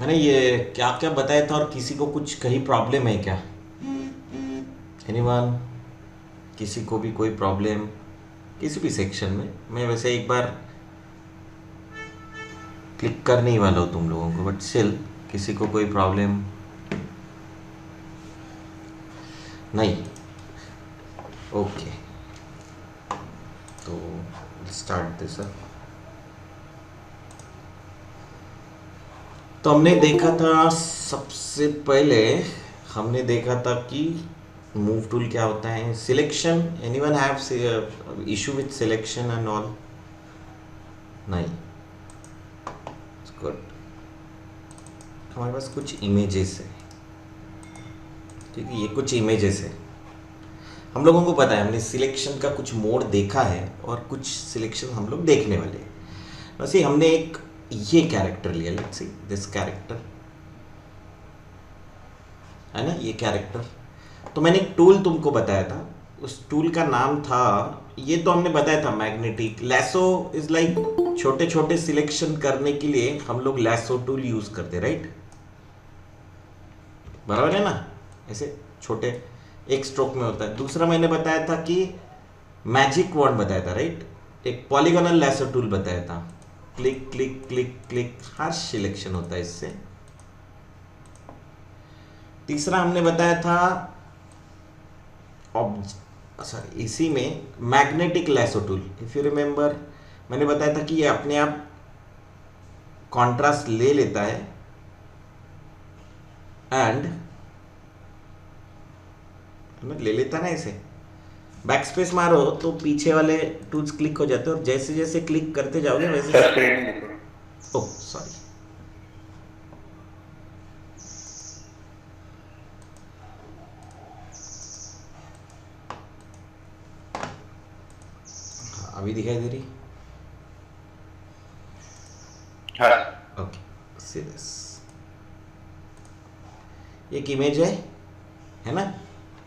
मैंने ये क्या क्या बताया था और किसी को कुछ कहीं प्रॉब्लम है क्या? एनीवन? किसी को भी कोई प्रॉब्लम किसी भी सेक्शन में? मैं वैसे एक बार क्लिक करने ही वाला हूँ तुम लोगों को, बट स्टिल किसी को कोई प्रॉब्लम नहीं? ओके, तो स्टार्ट दिस। तो हमने देखा था सबसे पहले, हमने देखा था कि मूव टूल क्या होता है, selection. Anyone have issue with selection and all? नहीं, गुड। हमारे पास कुछ इमेजेस है, ठीक है, ये कुछ इमेजेस है। हम लोगों को पता है, हमने सिलेक्शन का कुछ मोड देखा है और कुछ सिलेक्शन हम लोग देखने वाले हैं। वैसे हमने एक ये कैरेक्टर लिया, लेट्स सी दिस कैरेक्टर, है ना, ये कैरेक्टर। तो मैंने एक टूल तुमको बताया था, उस टूल का नाम था, ये तो हमने बताया था, मैग्नेटिक लैसो इज लाइक, छोटे छोटे सिलेक्शन करने के लिए हम लोग लैसो टूल यूज करते, राइट? बराबर है ना, ऐसे छोटे एक स्ट्रोक में होता है। दूसरा मैंने बताया था कि मैजिक वॉन्ड बताया था, राइट? एक पॉलीगोनल लैसो टूल बताया था, क्लिक क्लिक क्लिक क्लिक, हर सिलेक्शन होता है इससे। तीसरा हमने बताया था सॉरी, इसी में magnetic lasso tool, if you remember, मैंने बताया था कि ये अपने आप कॉन्ट्रास्ट ले लेता है एंड ले लेता ना, इसे बैक स्पेस मारो तो पीछे वाले टूल्स क्लिक हो जाते हैं, और जैसे जैसे क्लिक करते जाओगे वैसे सर स्क्रीन नहीं दिख ओह सॉरी, अभी दिखाई दे रही? रहा। हाँ ओके, सी दिस, एक इमेज है ना?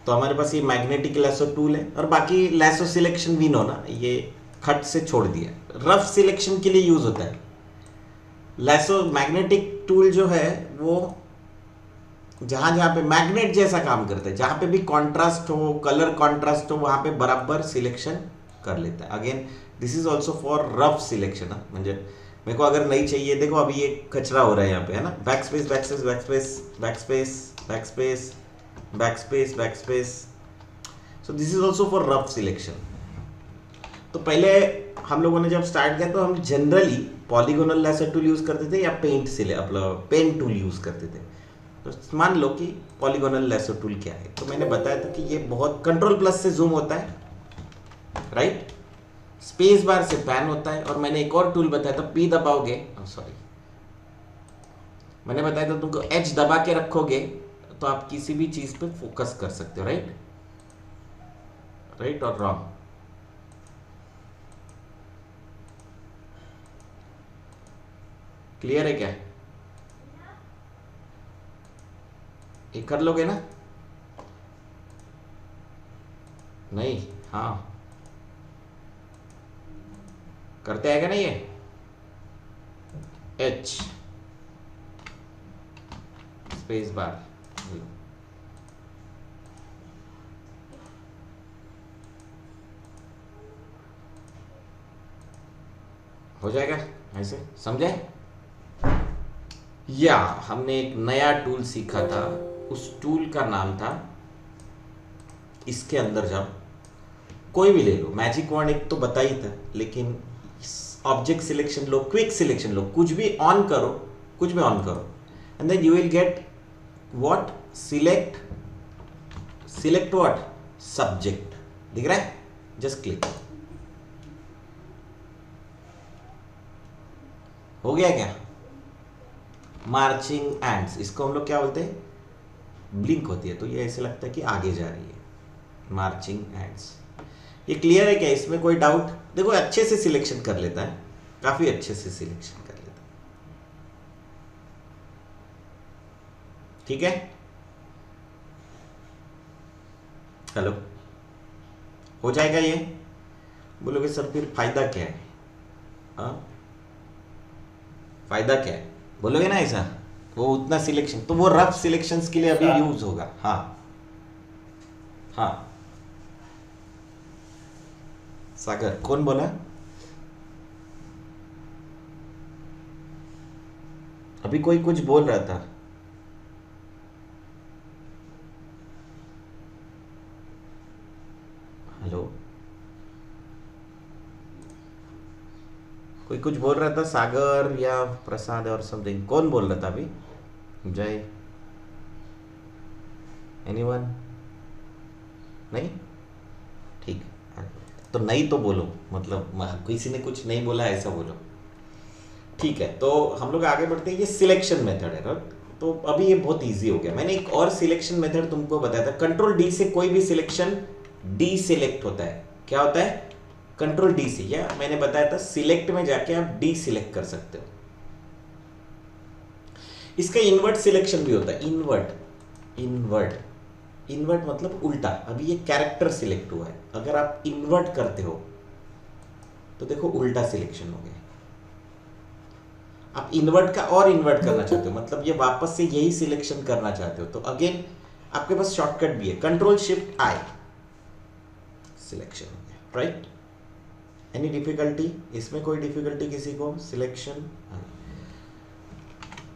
तो हमारे पास ये मैग्नेटिक लैसो टूल है, और बाकी लैसो सिलेक्शन भी नो ना, ये खट से छोड़ दिया, रफ सिलेक्शन के लिए यूज होता है। लैसो मैग्नेटिक टूल जो है वो जहां जहां पे मैग्नेट जैसा काम करता है, जहां पे भी कॉन्ट्रास्ट हो, कलर कॉन्ट्रास्ट हो, वहां पे बराबर सिलेक्शन कर लेता है। Again this is also for rough selection, म्हणजे मेरे को अगर नहीं चाहिए, देखो अभी ये कचरा हो रहा है यहाँ पे, है ना, back space back space back space back space back space back space back space, so this is also for rough selection. तो पहले हम लोगों ने जब स्टार्ट किया तो हम generally polygonal lesser tool use करते थे, या पेंट से अपना पेन टूल यूज करते थे। तो मान लो कि पॉलीगोनल लैसो टूल क्या है, तो मैंने बताया था कि ये बहुत कंट्रोल प्लस से जूम होता है, राइट? स्पेस बार से पैन होता है, और मैंने एक और टूल बताया था, पी दबाओगे, सॉरी, मैंने बताया था तुमको एच दबा के रखोगे तो आप किसी भी चीज पे फोकस कर सकते हो, राइट? राइट और रॉन्ग? क्लियर है क्या? ये कर लोगे ना? नहीं, हाँ, करते आएगा ना ये एच स्पेस बार, हो जाएगा ऐसे, समझे? या हमने एक नया टूल सीखा था, उस टूल का नाम था, इसके अंदर जाओ, कोई भी ले लो, मैजिक वॉन्ड एक तो बता ही था, लेकिन ऑब्जेक्ट सिलेक्शन लो, क्विक सिलेक्शन लो, कुछ भी ऑन करो, कुछ भी ऑन करो, and then you will get what, select what, subject, दिख रहा है? जस्ट क्लिक, हो गया क्या? मार्चिंग एंड्स, इसको हम लोग क्या बोलते हैं, ब्लिंक होती है तो ये ऐसे लगता है कि आगे जा रही है, मार्चिंग एंड्स। ये क्लियर है क्या? इसमें कोई डाउट? देखो अच्छे से सिलेक्शन कर लेता है, काफी अच्छे से सिलेक्शन कर लेता है, ठीक है? हेलो, हो जाएगा ये? बोलोगे सर फिर फायदा क्या है? हाँ, फायदा क्या है बोलोगे ना ऐसा? वो उतना सिलेक्शन, तो वो रफ सिलेक्शंस के लिए अभी अच्छा। यूज होगा। हाँ हाँ। सागर कौन बोला? अभी कोई कुछ बोल रहा था। हेलो, कोई कुछ बोल रहा था, सागर या प्रसाद और समथिंग, कौन बोल रहा था अभी? जय, एनीवन? नहीं, ठीक है। तो नहीं तो बोलो, मतलब किसी ने कुछ नहीं बोला ऐसा बोलो। ठीक है, तो हम लोग आगे बढ़ते हैं। ये सिलेक्शन मेथड है राइट। तो अभी ये बहुत इजी हो गया। मैंने एक और सिलेक्शन मेथड तुमको बताया था, कंट्रोल डी से कोई भी सिलेक्शन डी सिलेक्ट होता है। क्या होता है? कंट्रोल डी से, या मैंने बताया था सिलेक्ट में जाके आप डी सिलेक्ट कर सकते हो। इसका इन्वर्ट सिलेक्शन भी होता है। इन्वर्ट, इन्वर्ट, इन्वर्ट मतलब उल्टा। अभी ये कैरेक्टर सिलेक्ट हुआ है, अगर आप इन्वर्ट करते हो तो देखो उल्टा सिलेक्शन हो गया। आप इन्वर्ट का और इन्वर्ट करना चाहते हो, मतलब ये वापस से यही सिलेक्शन करना चाहते हो, तो अगेन आपके पास शॉर्टकट भी है, कंट्रोल शिफ्ट आई, सिलेक्शन हो गया राइट। एनी डिफिकल्टी इसमें? कोई डिफिकल्टी किसी को? सिलेक्शन।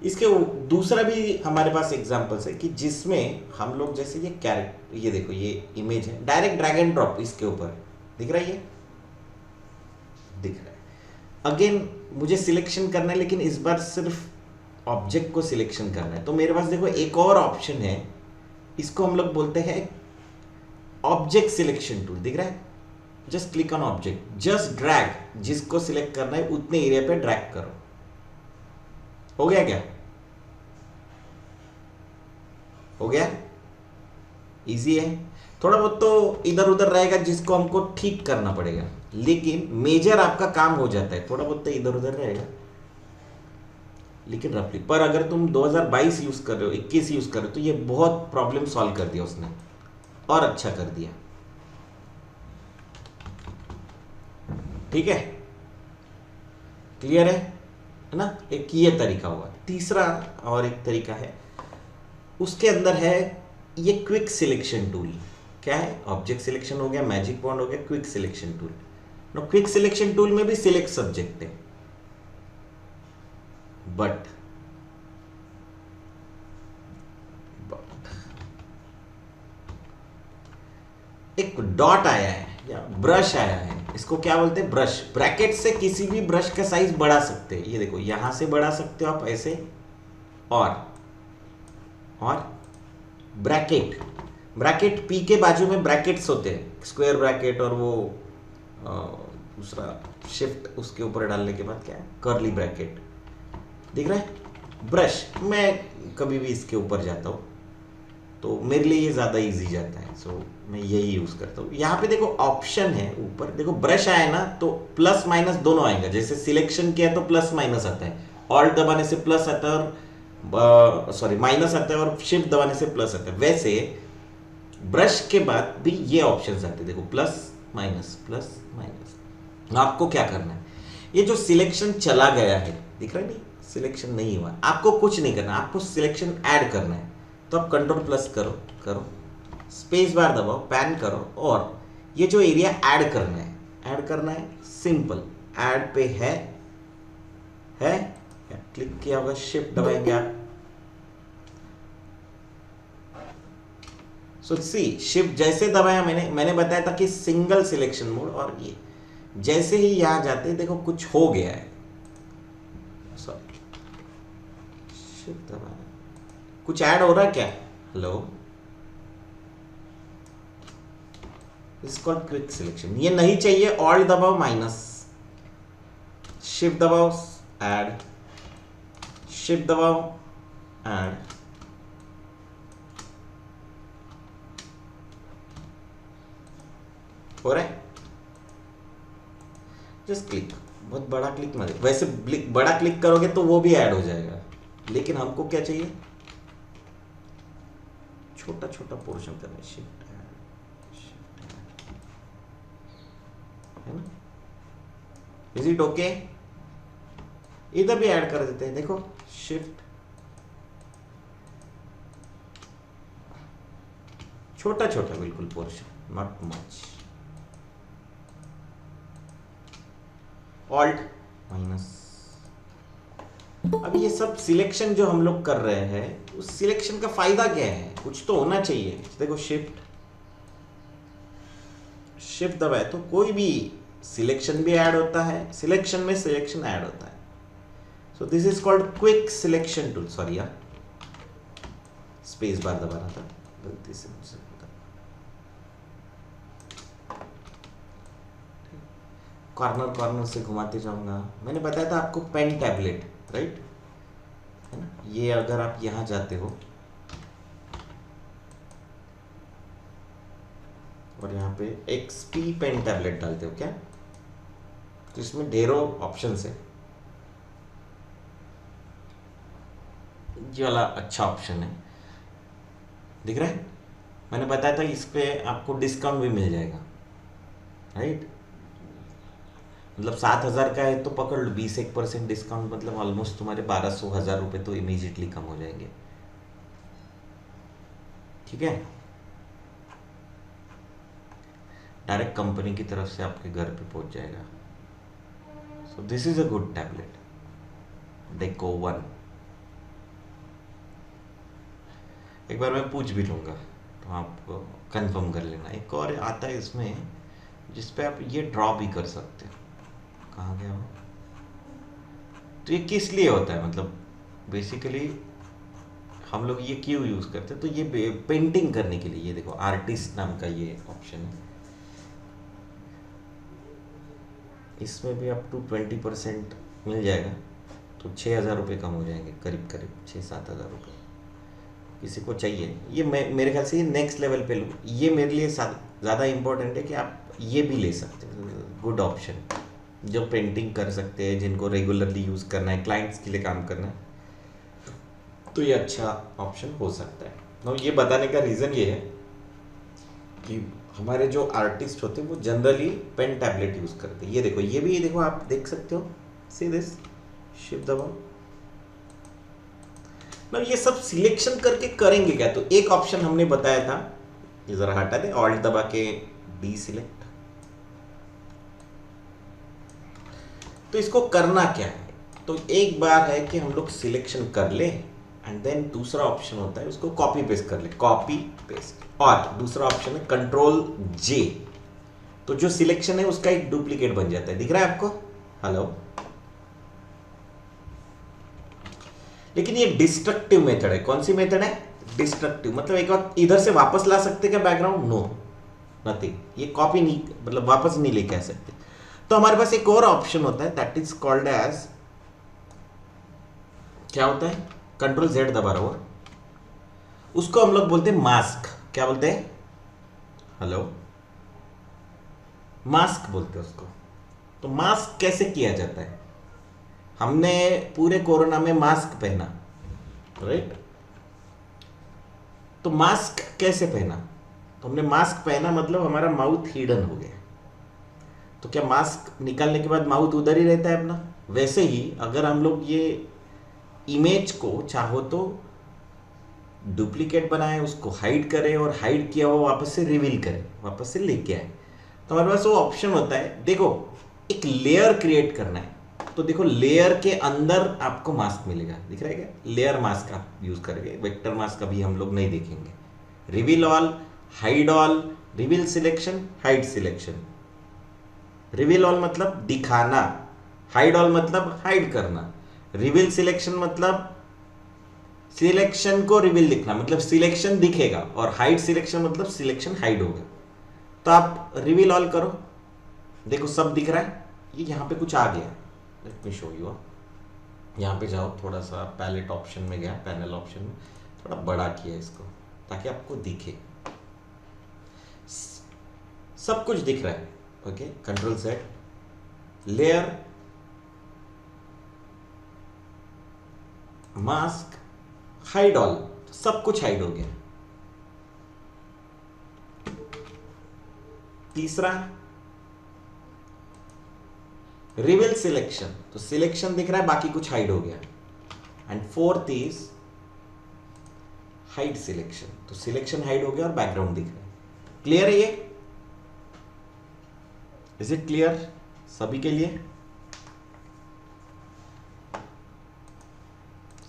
इसके दूसरा भी हमारे पास एग्जांपल्स है कि जिसमें हम लोग जैसे ये कैरेक्टर, ये देखो ये इमेज है, डायरेक्ट ड्रैग एंड ड्रॉप इसके ऊपर दिख रहा है, ये दिख रहा है। अगेन मुझे सिलेक्शन करना है, लेकिन इस बार सिर्फ ऑब्जेक्ट को सिलेक्शन करना है, तो मेरे पास देखो एक और ऑप्शन है, इसको हम लोग बोलते हैं ऑब्जेक्ट सिलेक्शन टूल। दिख रहा है? Just click on object, just drag, जिसको सिलेक्ट करना है उतने एरिया पे ड्रैग करो। हो गया क्या? हो गया? इजी है। थोड़ा बहुत तो इधर उधर रहेगा जिसको हमको ठीक करना पड़ेगा, लेकिन मेजर आपका काम हो जाता है। थोड़ा बहुत तो इधर उधर रहेगा, लेकिन रफली। पर अगर तुम 2022 यूज कर रहे हो, 21 यूज कर रहे हो, तो ये बहुत प्रॉब्लम सॉल्व कर दिया उसने, और अच्छा कर दिया। ठीक है, क्लियर है ना? एक ये तरीका हुआ। तीसरा और एक तरीका है, उसके अंदर है ये क्विक सिलेक्शन टूल। क्या है? ऑब्जेक्ट सिलेक्शन हो गया, मैजिक बॉन्ड हो गया, quick selection tool. No, quick selection tool में भी सिलेक्ट सब्जेक्ट है, बट एक डॉट आया है या ब्रश आया है, इसको क्या बोलते हैं? ब्रश। ब्रैकेट से किसी भी ब्रश का साइज बढ़ा सकते हैं। ये देखो यहां से बढ़ा सकते हो आप ऐसे, और ब्रैकेट, ब्रैकेट पी के बाजू में ब्रैकेट्स होते हैं, स्क्वायर ब्रैकेट, और वो दूसरा शिफ्ट उसके ऊपर डालने के बाद क्या है? Curly bracket. दिख रहा है? ब्रश। मैं कभी भी इसके ऊपर जाता हूँ तो मेरे लिए ये ज़्यादा इजी जाता है, सो मैं यही यूज़ करता हूँ। यहाँ पे देखो ऑप्शन है ऊपर, देखो ब्रश आया ना तो प्लस माइनस दोनों आएगा। जैसे सिलेक्शन किया तो प्लस माइनस आता है, ऑल्ट दबाने से प्लस आता है, और सॉरी माइनस आता है, और शिफ्ट दबाने से प्लस आता है। वैसे ब्रश के बाद भी ये ऑप्शंस आते हैं, देखो प्लस माइनस, प्लस माइनस। आपको क्या करना है? ये जो सिलेक्शन चला गया है, दिख रहा है? नहीं, सिलेक्शन नहीं हुआ, आपको कुछ नहीं करना, आपको सिलेक्शन ऐड करना है। तो आप कंट्रोल प्लस करो, स्पेस बार दबाओ, पैन करो, और ये जो एरिया ऐड करना है, सिंपल ऐड पे है, क्लिक किया होगा, शिफ्ट दबाएंगे आप। सो सी, शिफ्ट जैसे दबाया मैंने बताया था कि सिंगल सिलेक्शन मोड, और ये जैसे ही यहां जाते देखो कुछ हो गया है। सॉरी, शिफ्ट दबाया, कुछ ऐड हो रहा है क्या? हेलो, इस कॉल्ड क्विक सिलेक्शन। ये नहीं चाहिए, ऑल्ट दबाओ, माइनस, शिफ्ट दबाओ, ऐड, शिफ्ट दबाओ, ऐड। हो रहा है? जस्ट क्लिक, बहुत बड़ा क्लिक मत, वैसे बड़ा क्लिक करोगे तो वो भी ऐड हो जाएगा, लेकिन हमको क्या चाहिए? छोटा छोटा पोर्शन करना है। शिफ्ट है ना? Is it okay? इधर भी ऐड कर देते हैं, देखो शिफ्ट छोटा छोटा बिल्कुल portion, not much. Alt minus. अब ये सब सिलेक्शन जो हम लोग कर रहे हैं, उस सिलेक्शन का फायदा क्या है? कुछ तो होना चाहिए। देखो शिफ्ट शिफ्ट दबाए तो कोई भी सिलेक्शन भी ऐड होता है, सिलेक्शन में सिलेक्शन ऐड होता है। So this is called quick selection tool. Sorry यार, स्पेस बार दबाना था गलती से मुझसे। कॉर्नर कॉर्नर से घुमाते जाऊंगा। मैंने बताया था आपको पेन टैबलेट, राइट, है ना? ये अगर आप यहां जाते हो और यहाँ पे XP पेन टैबलेट डालते हो क्या, तो इसमें ढेरों ऑप्शंस है। ये वाला अच्छा ऑप्शन है, दिख रहा है? मैंने बताया था इस पे आपको डिस्काउंट भी मिल जाएगा, राइट? मतलब 7,000 का है तो पकड़ लो 21% डिस्काउंट, मतलब ऑलमोस्ट तुम्हारे 1200-1000 रुपये तो इमीजिएटली कम हो जाएंगे। ठीक है, डायरेक्ट कंपनी की तरफ से आपके घर पे पहुंच जाएगा। So this is a good tablet, deco 1। एक बार मैं पूछ भी लूंगा तो आप कंफर्म कर लेना। एक और आता है इसमें जिसपे आप ये ड्रॉ भी कर सकते हो। कहाँ गया वो? तो ये किस लिए होता है, मतलब बेसिकली हम लोग ये क्यों यूज़ करते हैं? तो ये पेंटिंग करने के लिए। ये देखो आर्टिस्ट नाम का ये ऑप्शन है, इसमें भी अप टू 20% मिल जाएगा, तो 6,000 रुपये कम हो जाएंगे, करीब करीब 6-7 हज़ार रुपये। किसी को चाहिए ये, मैं मेरे ख्याल से ये नेक्स्ट लेवल पे लूँ। ये मेरे लिए ज़्यादा इम्पोर्टेंट है कि आप ये भी ले सकते हो। गुड ऑप्शन, जो पेंटिंग कर सकते हैं, जिनको रेगुलरली यूज़ करना है, क्लाइंट्स के लिए काम करना है, तो ये अच्छा ऑप्शन हो सकता है। तो ये बताने का रीज़न ये है कि हमारे जो आर्टिस्ट होते हैं वो जनरली पेन टैबलेट यूज़ करते हैं। ये देखो, ये भी देखो, आप देख सकते हो, सी दिस, शिफ्ट दबाओ। मतलब ये सब सिलेक्शन करके करेंगे क्या? तो एक ऑप्शन हमने बताया था, ये जरा हटा दे, ऑल्ट दबा के डी सिलेक्ट। तो इसको करना क्या है? तो एक बार है कि हम लोग सिलेक्शन कर ले एंड देन दूसरा ऑप्शन होता है उसको कॉपी पेस्ट कर ले, कॉपी पेस्ट। और दूसरा ऑप्शन है कंट्रोल J, तो जो सिलेक्शन है उसका एक डुप्लीकेट बन जाता है। दिख रहा है आपको? हेलो। लेकिन ये डिस्ट्रक्टिव मेथड है। कौन सी मेथड है? डिस्ट्रक्टिव। मतलब एक बार इधर से वापस ला सकते क्या बैकग्राउंड? No, nothing. ये कॉपी नहीं, मतलब वापस नहीं लेके आ सकते। तो हमारे पास एक और ऑप्शन होता है, दैट इज कॉल्ड एज, क्या होता है? कंट्रोल Z दबा रहा हो, उसको हम लोग बोलते हैं मास्क। क्या बोलते हैं? हेलो, मास्क बोलते हैं उसको। तो मास्क कैसे किया जाता है? हमने पूरे कोरोना में मास्क पहना, राइट? तो मास्क कैसे पहना? तो हमने मास्क पहना मतलब हमारा माउथ हिडन हो गया। तो क्या मास्क निकालने के बाद माउथ उधर ही रहता है अपना? वैसे ही अगर हम लोग ये इमेज को चाहो तो डुप्लीकेट बनाए, उसको हाइड करें और हाइड किया हुआ वापस से रिवील करें, वापस से लेके आए, तो हमारे पास वो ऑप्शन होता है। देखो, एक लेयर क्रिएट करना है, तो देखो लेयर के अंदर आपको मास्क मिलेगा। दिख रहा है क्या? लेयर मास्क आप यूज करेंगे, वेक्टर मास्क अभी हम लोग नहीं देखेंगे। Reveal all, hide all, reveal selection, hide selection. Reveal all मतलब दिखाना, हाइड ऑल मतलब हाइड करना, रिवील सिलेक्शन मतलब सिलेक्शन को रिवील दिखना, मतलब सिलेक्शन दिखेगा, और हाइड सिलेक्शन मतलब सिलेक्शन हाइड होगा। तो आप रिवील ऑल करो, देखो सब दिख रहा है। ये यहाँ पे कुछ आ गया, लेट मी शो यू। यहाँ पे जाओ, थोड़ा सा पैलेट ऑप्शन में गया, पैनल ऑप्शन में थोड़ा बड़ा किया इसको ताकि आपको दिखे, सब कुछ दिख रहा है। Okay, control Z, layer, mask, hide all, सब कुछ हाइड हो गया। तीसरा रिवील सिलेक्शन, तो सिलेक्शन दिख रहा है, बाकी कुछ हाइड हो गया। And fourth is hide selection, तो सिलेक्शन हाइड हो गया और बैकग्राउंड दिख रहा है। क्लियर है ये? इज इट क्लियर सभी के लिए?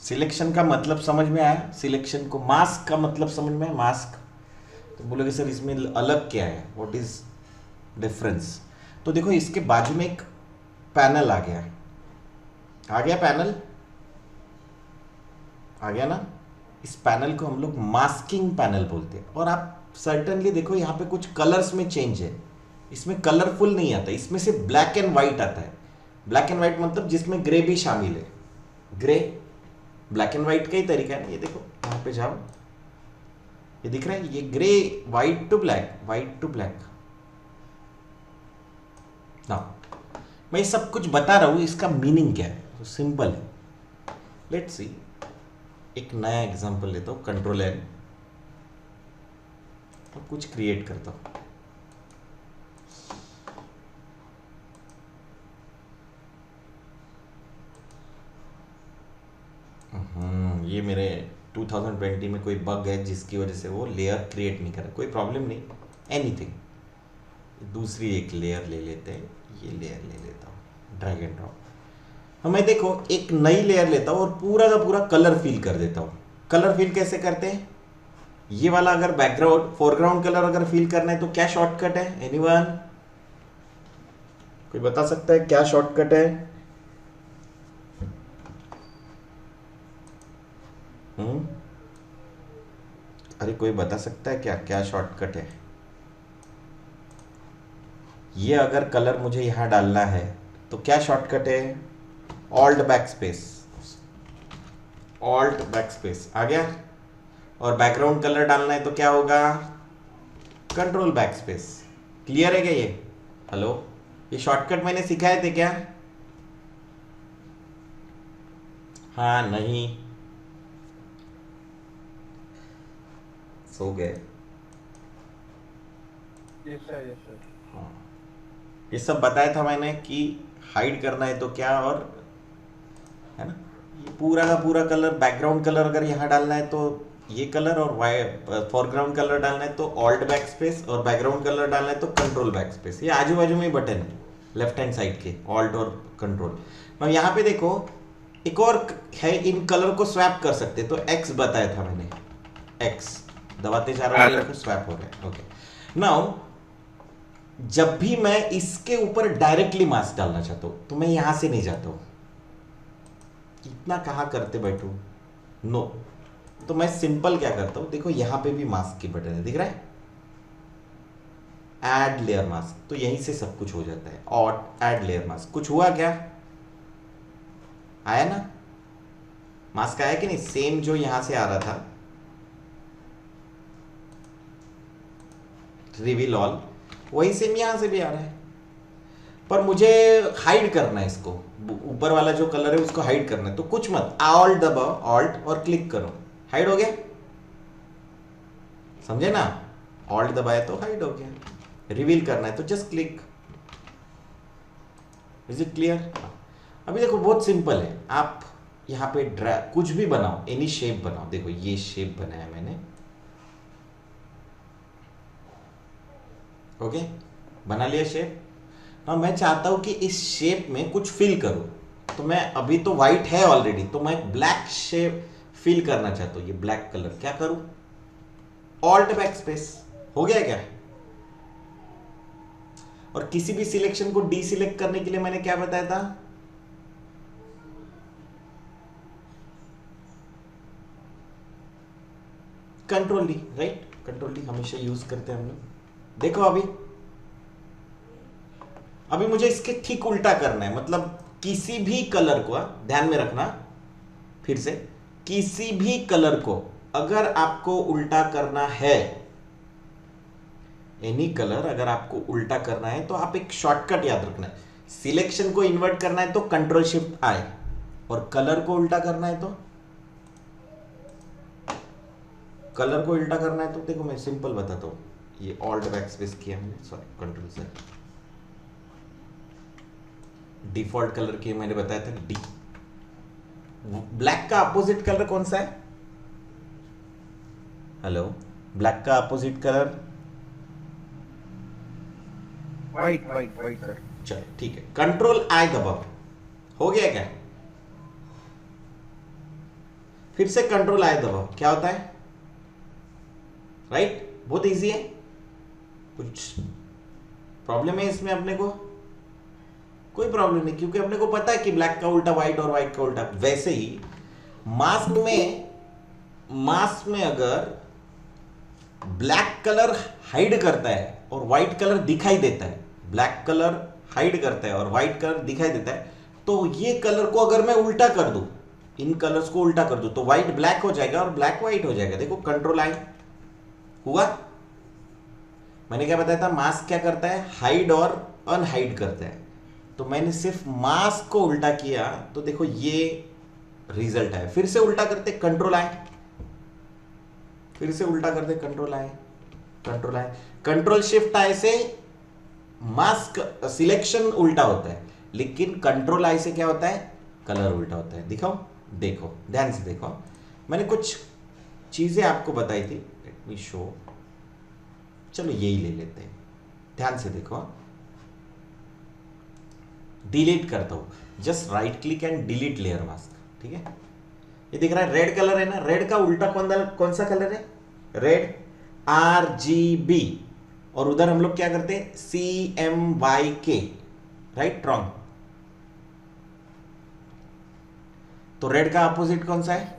सिलेक्शन का मतलब समझ में आया? सिलेक्शन को मास्क का मतलब समझ में आया? मास्क तो बोलोगे सर इसमें अलग क्या है, व्हाट इज डिफरेंस? तो देखो इसके बाजू में एक पैनल आ गया, पैनल आ गया ना। इस पैनल को हम लोग मास्किंग पैनल बोलते हैं। और आप सर्टेनली देखो यहाँ पे कुछ कलर्स में चेंज है, इसमें कलरफुल नहीं आता, इसमें से ब्लैक एंड व्हाइट आता है। ब्लैक एंड व्हाइट मतलब जिसमें ग्रे भी शामिल है। ग्रे ब्लैक एंड व्हाइट का ही तरीका है ना। ये देखो यहाँ पे जाओ, ये दिख रहा है, ये grey white to black, white to black ना। मैं ये सब कुछ बता रहा हूं, इसका मीनिंग क्या है? तो सिंपल है, लेट्स सी। एक नया एग्जांपल लेता हूं, कंट्रोल एन और कुछ क्रिएट करता हूं। ये मेरे 2020 में कोई बग है जिसकी वजह से वो लेयर क्रिएट नहीं कर रहा। कोई प्रॉब्लम नहीं, एनीथिंग। दूसरी एक लेयर ले लेते हैं, ये लेयर ले लेता हूँ, ड्रैग एंड ड्रॉप। मैं देखो एक नई लेयर लेता हूँ और पूरा का पूरा कलर फिल कर देता हूँ। कलर फिल कैसे करते हैं? ये वाला अगर बैकग्राउंड फोरग्राउंड कलर अगर फिल करना है तो क्या शॉर्टकट है? एनीवन कोई बता सकता है क्या शॉर्टकट है? अरे कोई बता सकता है क्या क्या शॉर्टकट है? ये अगर कलर मुझे यहां डालना है तो क्या शॉर्टकट है? ऑल्ट बैकस्पेस, ऑल्ट बैकस्पेस आ गया। और बैकग्राउंड कलर डालना है तो क्या होगा? Control backspace. क्लियर है क्या ये? हेलो, ये शॉर्टकट मैंने सिखाए थे क्या? हाँ नहीं, सो गए। हाँ, ये सब बताया था मैंने कि हाइड करना है तो क्या, और है ना, ये पूरा का पूरा कलर बैकग्राउंड कलर अगर यहाँ डालना है तो ये कलर, और फोरग्राउंड कलर डालना है तो ऑल्ट बैक स्पेस, और बैकग्राउंड कलर डालना है तो कंट्रोल बैक स्पेस। ये आजू बाजू में बटन है लेफ्ट हैंड साइड के, ऑल्ट और कंट्रोल। अब यहाँ पे देखो एक और है, इन कलर को स्वैप कर सकते, तो एक्स बताया था मैंने, एक्स दबाते जा रहा हूँ, स्वैप हो रहा है। ओके, नाउ जब भी मैं इसके ऊपर डायरेक्टली मास्क डालना चाहता हूं तो मैं यहां से नहीं जाता हूं, इतना कहां करते बैठू, नो। तो मैं सिंपल क्या करता हूं, देखो यहां पे भी मास्क की बटन है, दिख रहा है, ऐड लेयर मास्क, तो यहीं से सब कुछ हो जाता है। और ऐड लेयर मास्क, कुछ हुआ क्या? आया ना मास्क, आया कि नहीं? सेम जो यहां से आ रहा था रिवील ऑल, वही सेम यहां से भी आ रहा है। पर मुझे हाइड करना है इसको, ऊपर वाला जो कलर है उसको हाइड करना है, तो कुछ मत, ऑल्ट दबाओ, ऑल्ट और क्लिक करो, हाइड हो गया। समझे ना? ऑल्ट दबाया तो हाइड हो गया। रिवील करना है तो just click. Is it clear? अभी देखो बहुत सिंपल है, आप यहाँ पे ड्रैग कुछ भी बनाओ, एनी शेप बनाओ। देखो ये शेप बनाया मैंने, ओके, बना लिया शेप। ना मैं चाहता हूं कि इस शेप में कुछ फिल करूं, तो मैं अभी तो व्हाइट है ऑलरेडी, तो मैं ब्लैक शेप फिल करना चाहता हूं, ये ब्लैक कलर, क्या करूं? ऑल्ट बैक स्पेस, हो गया क्या? और किसी भी सिलेक्शन को डीसिलेक्ट करने के लिए मैंने क्या बताया था? Control D, right? Control D हमेशा यूज करते हैं हम लोग। देखो अभी मुझे इसके ठीक उल्टा करना है, मतलब किसी भी कलर को, ध्यान में रखना, फिर से, किसी भी कलर को अगर आपको उल्टा करना है, एनी कलर अगर आपको उल्टा करना है, तो आप एक शॉर्टकट याद रखना है। सिलेक्शन को इन्वर्ट करना है तो कंट्रोल शिफ्ट आई, और कलर को उल्टा करना है तो, कलर को उल्टा करना है तो देखो मैं सिंपल बताता हूं, ये ऑल्ट बैक स्पेस किया मैंने, सॉरी कंट्रोल से, डिफॉल्ट कलर की मैंने बताया था डी। ब्लैक का अपोजिट कलर कौन सा है? हेलो, ब्लैक का opposite colour? White white white sir. चलो ठीक है, कंट्रोल आई दबाओ। हो गया क्या? फिर से कंट्रोल आई दबाओ, क्या होता है? राइट, बहुत इजी है। कुछ प्रॉब्लम है इसमें अपने को? कोई प्रॉब्लम नहीं, क्योंकि अपने को पता है कि ब्लैक का उल्टा व्हाइट और व्हाइट का उल्टा। वैसे ही मास्क में अगर ब्लैक कलर हाइड करता है और व्हाइट कलर दिखाई देता है, ब्लैक कलर हाइड करता है और व्हाइट कलर दिखाई देता है, तो ये कलर को अगर मैं उल्टा कर दूं, इन कलर्स को उल्टा कर दूं, तो व्हाइट ब्लैक हो जाएगा और ब्लैक व्हाइट हो जाएगा। देखो कंट्रोल आई हुआ। मैंने क्या बताया था? मास्क क्या करता है? हाइड और अनहाइड करता है। तो मैंने सिर्फ मास्क को उल्टा किया तो देखो ये रिजल्ट है। फिर से उल्टा करते, कंट्रोल आए, फिर से उल्टा करते, कंट्रोल आए, कंट्रोल आए, कंट्रोल शिफ्ट आए से मास्क सिलेक्शन उल्टा होता है, लेकिन कंट्रोल आई से क्या होता है? कलर उल्टा होता है। दिखाओ, देखो ध्यान से देखो, मैंने कुछ चीजें आपको बताई थी। Let me show. चलो यही ले लेते हैं, ध्यान से देखो। डिलीट करता हूं, just right click and delete layer mask. ठीक है, ये दिख रहा है रेड कलर है ना? रेड का उल्टा कौन सा कलर है? Red, RGB। और उधर हम लोग क्या करते हैं? CMYK, right? रॉन्ग। तो रेड का अपोजिट कौन सा है?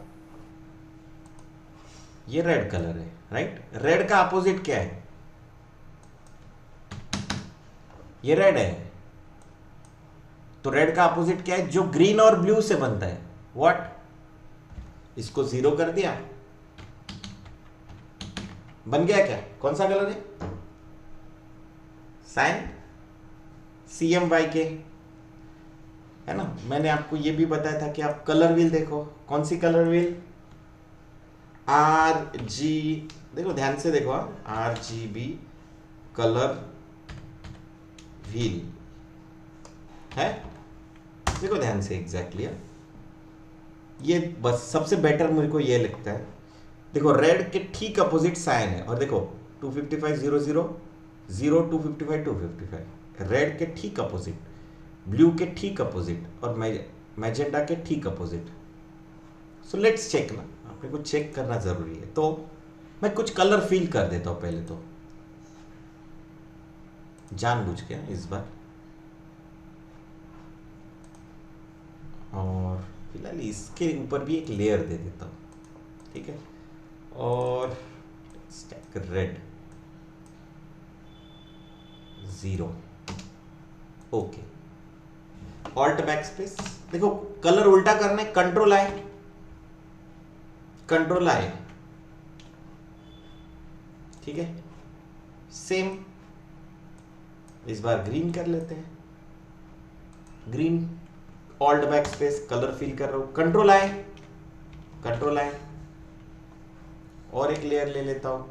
ये रेड कलर है, राइट? रेड का अपोजिट क्या है? ये रेड है। तो रेड का अपोजिट क्या है? जो ग्रीन और ब्लू से बनता है। व्हाट? इसको 0 कर दिया, बन गया क्या? कौन सा कलर है? साइन, CMYK, है ना? मैंने आपको यह भी बताया था कि आप कलर व्हील देखो। कौन सी कलर व्हील? RG, देखो ध्यान से देखो, RGB कलर व्हील है। देखो ध्यान से, एग्जैक्टली ये बस सबसे बेटर मुझे को ये लगता है। देखो रेड के ठीक अपोजिट साइन है, और देखो 255 0 0 0 255 255, रेड के ठीक अपोजिट, ब्लू के ठीक अपोजिट, और मैजेंडा के ठीक अपोजिट। सो लेट्स चेक ना, अपने को चेक करना जरूरी है। तो मैं कुछ कलर फील कर देता हूं पहले, तो जानबूझ के इस बार, और फिलहाल इसके ऊपर भी एक लेयर दे देता हूं। ठीक है, और red 0, okay. Alt back space, देखो कलर उल्टा करने, कंट्रोल आए, कंट्रोल आए, ठीक है। सेम इस बार ग्रीन कर लेते हैं, green, alt backspace, colour fill कर रहा हूं, कंट्रोल आए, कंट्रोल आए, और एक लेयर ले लेता हूं।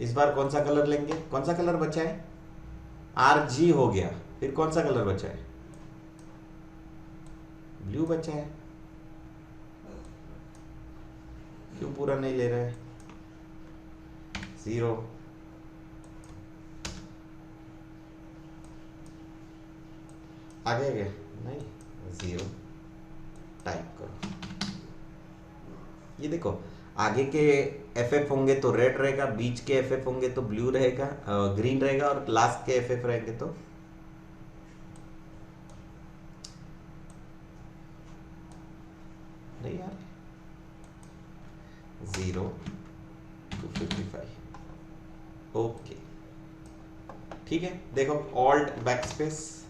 इस बार कौन सा कलर लेंगे? कौन सा कलर बचा है? RG हो गया। फिर कौन सा कलर बचा है? ब्लू बचा है। क्यों पूरा नहीं ले रहे? 0, आ गया क्या? नहीं, 0 टाइप करो। ये देखो, आगे के FF होंगे तो रेड रहेगा, बीच के FF होंगे तो ब्लू रहेगा, ग्रीन रहेगा, और लास्ट के FF रहेंगे तो नहीं यार, 0 255, ओके। ठीक है, देखो ऑल्ट बैक स्पेस,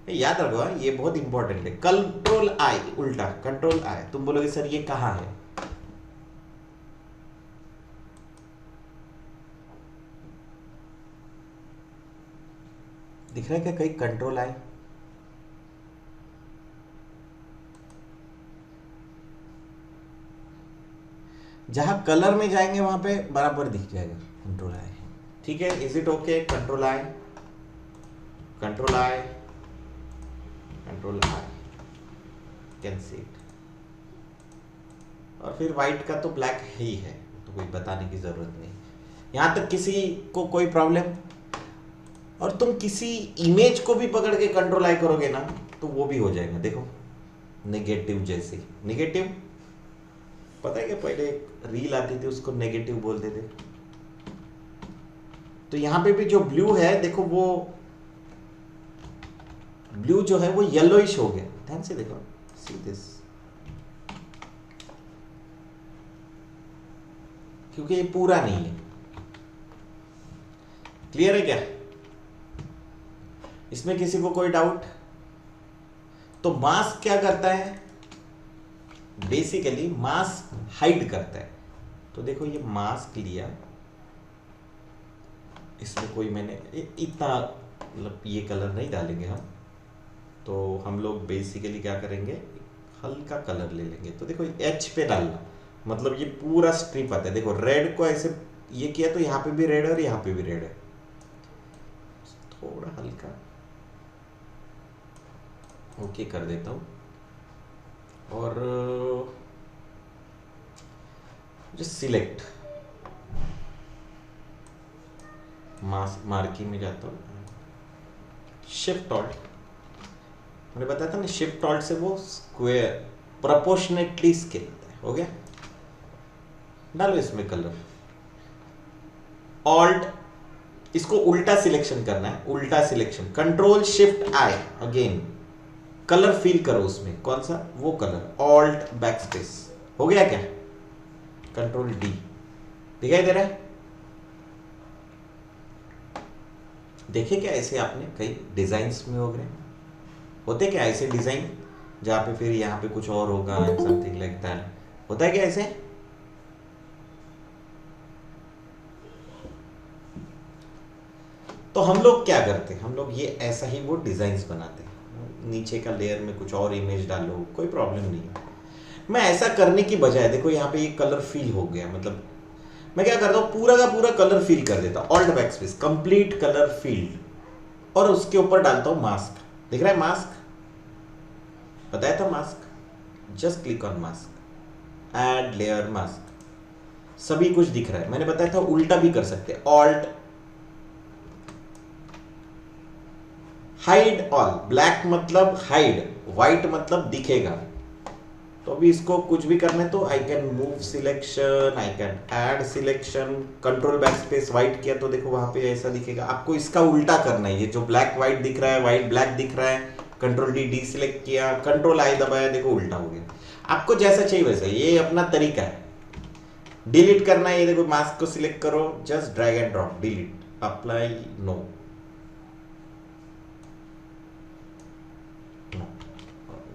याद रखो ये बहुत इंपॉर्टेंट है। कंट्रोल आई उल्टा, कंट्रोल आई। तुम बोलोगे सर ये कहां है? दिख रहा है क्या कहीं कंट्रोल आई? जहां कलर में जाएंगे वहां पे बराबर दिख जाएगा कंट्रोल आई। ठीक है, is it okay? Control I, control I, control I, can see it. और फिर व्हाइट का तो ब्लैक ही है, तो तो कोई बताने की ज़रूरत नहीं। यहाँ तक किसी को कोई प्रॉब्लम? और तुम किसी इमेज को भी पकड़ के कंट्रोल आई करोगे ना तो वो भी हो जाएगा। देखो नेगेटिव, जैसे नेगेटिव, पता है क्या पहले एक रील आती थी उसको नेगेटिव बोलते थे। तो यहाँ पे भी जो ब्लू है देखो, वो ब्लू जो है वो येलोइश हो गया। ध्यान से देखो, सी दिस, क्योंकि ये पूरा नहीं है। क्लियर है क्या? इसमें किसी को कोई डाउट? तो मास्क क्या करता है? बेसिकली मास्क हाइड करता है। तो देखो ये मास्क लिया, इसमें कोई मैंने इतना मतलब ये कलर नहीं डालेंगे हम, तो हम लोग बेसिकली क्या करेंगे, हल्का कलर ले लेंगे। तो देखो एच पे डालना, मतलब ये पूरा स्ट्रिप आता है। देखो रेड को ऐसे ये किया तो यहाँ पे भी रेड है और यहाँ पे भी रेड है। थोड़ा हल्का ओके कर देता हूँ। और जो सिलेक्ट मार्किंग में जाता हूँ, शिफ्ट ऑल्ट, मैंने बताया था ना शिफ्ट ऑल्ट से वो स्क्वायर प्रोपोर्शनेटली स्केल होता है। हो गया? डालो इसमें कलर, ऑल्ट, इसको उल्टा सिलेक्शन करना है, उल्टा सिलेक्शन, कंट्रोल शिफ्ट आई, अगेन कलर फील करो उसमें, कौन सा, वो कलर, ऑल्ट बैक स्पेस। हो गया क्या? कंट्रोल डी, दिखाई दे रहा है? देखे क्या ऐसे आपने कई डिजाइन्स में हो गए होते क्या ऐसे डिजाइन, जहां पे फिर यहाँ पे कुछ और होगा, समथिंग लाइक दैट, होता है क्या ऐसे? तो हम लोग क्या करते हैं, हम लोग ये ऐसा ही वो डिजाइन्स बनाते हैं। नीचे का लेयर में कुछ और इमेज डालो, कोई प्रॉब्लम नहीं है। मैं ऐसा करने की बजाय देखो यहाँ पे ये कलर फील हो गया, मतलब मैं क्या करता हूँ, पूरा का पूरा कलर फील कर देता हूँ, alt back space, complete colour field, और उसके ऊपर डालता हूँ मास्क। दिख रहा है मास्क? बताया था mask, just click on mask, add layer mask, सभी कुछ दिख रहा है। मैंने बताया था उल्टा भी कर सकते हैं, ऑल्ट हाइड ऑल, ब्लैक मतलब हाइड, व्हाइट मतलब दिखेगा। तो अभी इसको कुछ भी करना है तो I can move selection, I can add selection, control back space white किया तो देखो वहां पे ऐसा दिखेगा। आपको इसका उल्टा करना है, ये जो ब्लैक व्हाइट दिख रहा है, व्हाइट ब्लैक दिख रहा है, कंट्रोल डी डी सिलेक्ट किया, कंट्रोल आई दबाया, देखो उल्टा हो गया। आपको जैसा चाहिए वैसा, ये अपना तरीका है। डिलीट करना है, ये देखो मास्क को सिलेक्ट करो, just drag and drop, delete, apply, no,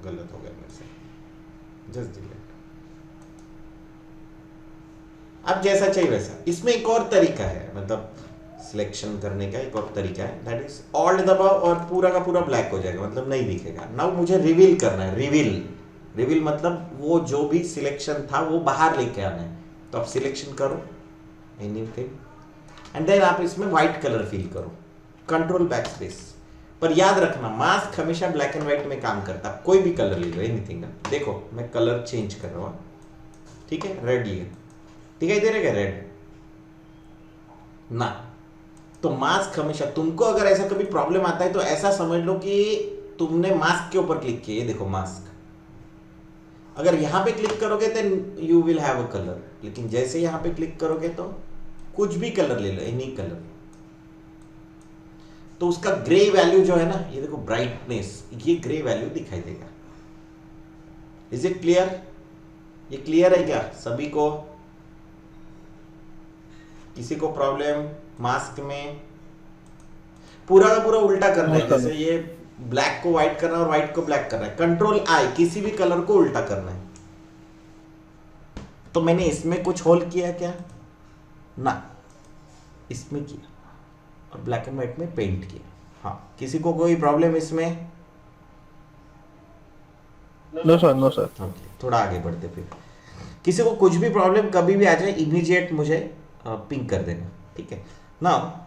गलत हो गया मेरे से, जस्ट डिलीट। अब जैसा चाहिए वैसा। इसमें एक और तरीका है, मतलब सिलेक्शन करने का एक और तरीका है, दैट इज ऑल्ट दबाओ और पूरा का पूरा ब्लैक हो जाएगा, मतलब नहीं दिखेगा। नाउ मुझे रिवील करना है, रिवील, रिवील मतलब वो जो भी सिलेक्शन था वो बाहर लेके आना है। तो आप सिलेक्शन करो एनीथिंग एंड देन आप इसमें व्हाइट कलर फील करो, कंट्रोल बैक स्पेस। पर याद रखना मास्क हमेशा ब्लैक एंड व्हाइट में काम करता है, कोई भी कलर ले लो, एनीथिंग। देखो मैं कलर चेंज कर रहा हूँ, ठीक है, रेड लिया, दिखाई दे रहा है रेड ना। तो मास्क हमेशा, तुमको अगर ऐसा कभी प्रॉब्लम आता है तो ऐसा समझ लो कि तुमने मास्क के ऊपर क्लिक किया, देखो मास्क, अगर यहां पे क्लिक करोगे तो you will have a colour, लेकिन जैसे यहां पे क्लिक करोगे तो कुछ भी कलर ले लो, एनी कलर, तो उसका ग्रे वैल्यू जो है ना, ये देखो ब्राइटनेस, ये ग्रे वैल्यू दिखाई देगा। Is it clear? ये क्लियर है क्या सभी को? किसी को प्रॉब्लम मास्क में? पूरा का पूरा उल्टा करना है, जैसे ये ब्लैक को व्हाइट करना है और व्हाइट को ब्लैक करना है, कंट्रोल आई, किसी भी कलर को उल्टा करना है। तो मैंने इसमें कुछ होल किया क्या? ना, इसमें किया और ब्लैक एंड व्हाइट में पेंट किया। हाँ, किसी को कोई प्रॉब्लम इसमें? No sir, no sir. Okay, थोड़ा आगे बढ़ते फिर। किसी को कुछ भी प्रॉब्लम कभी भी आ जाए, इमीडिएट मुझे पिंक कर देना, ठीक है ना।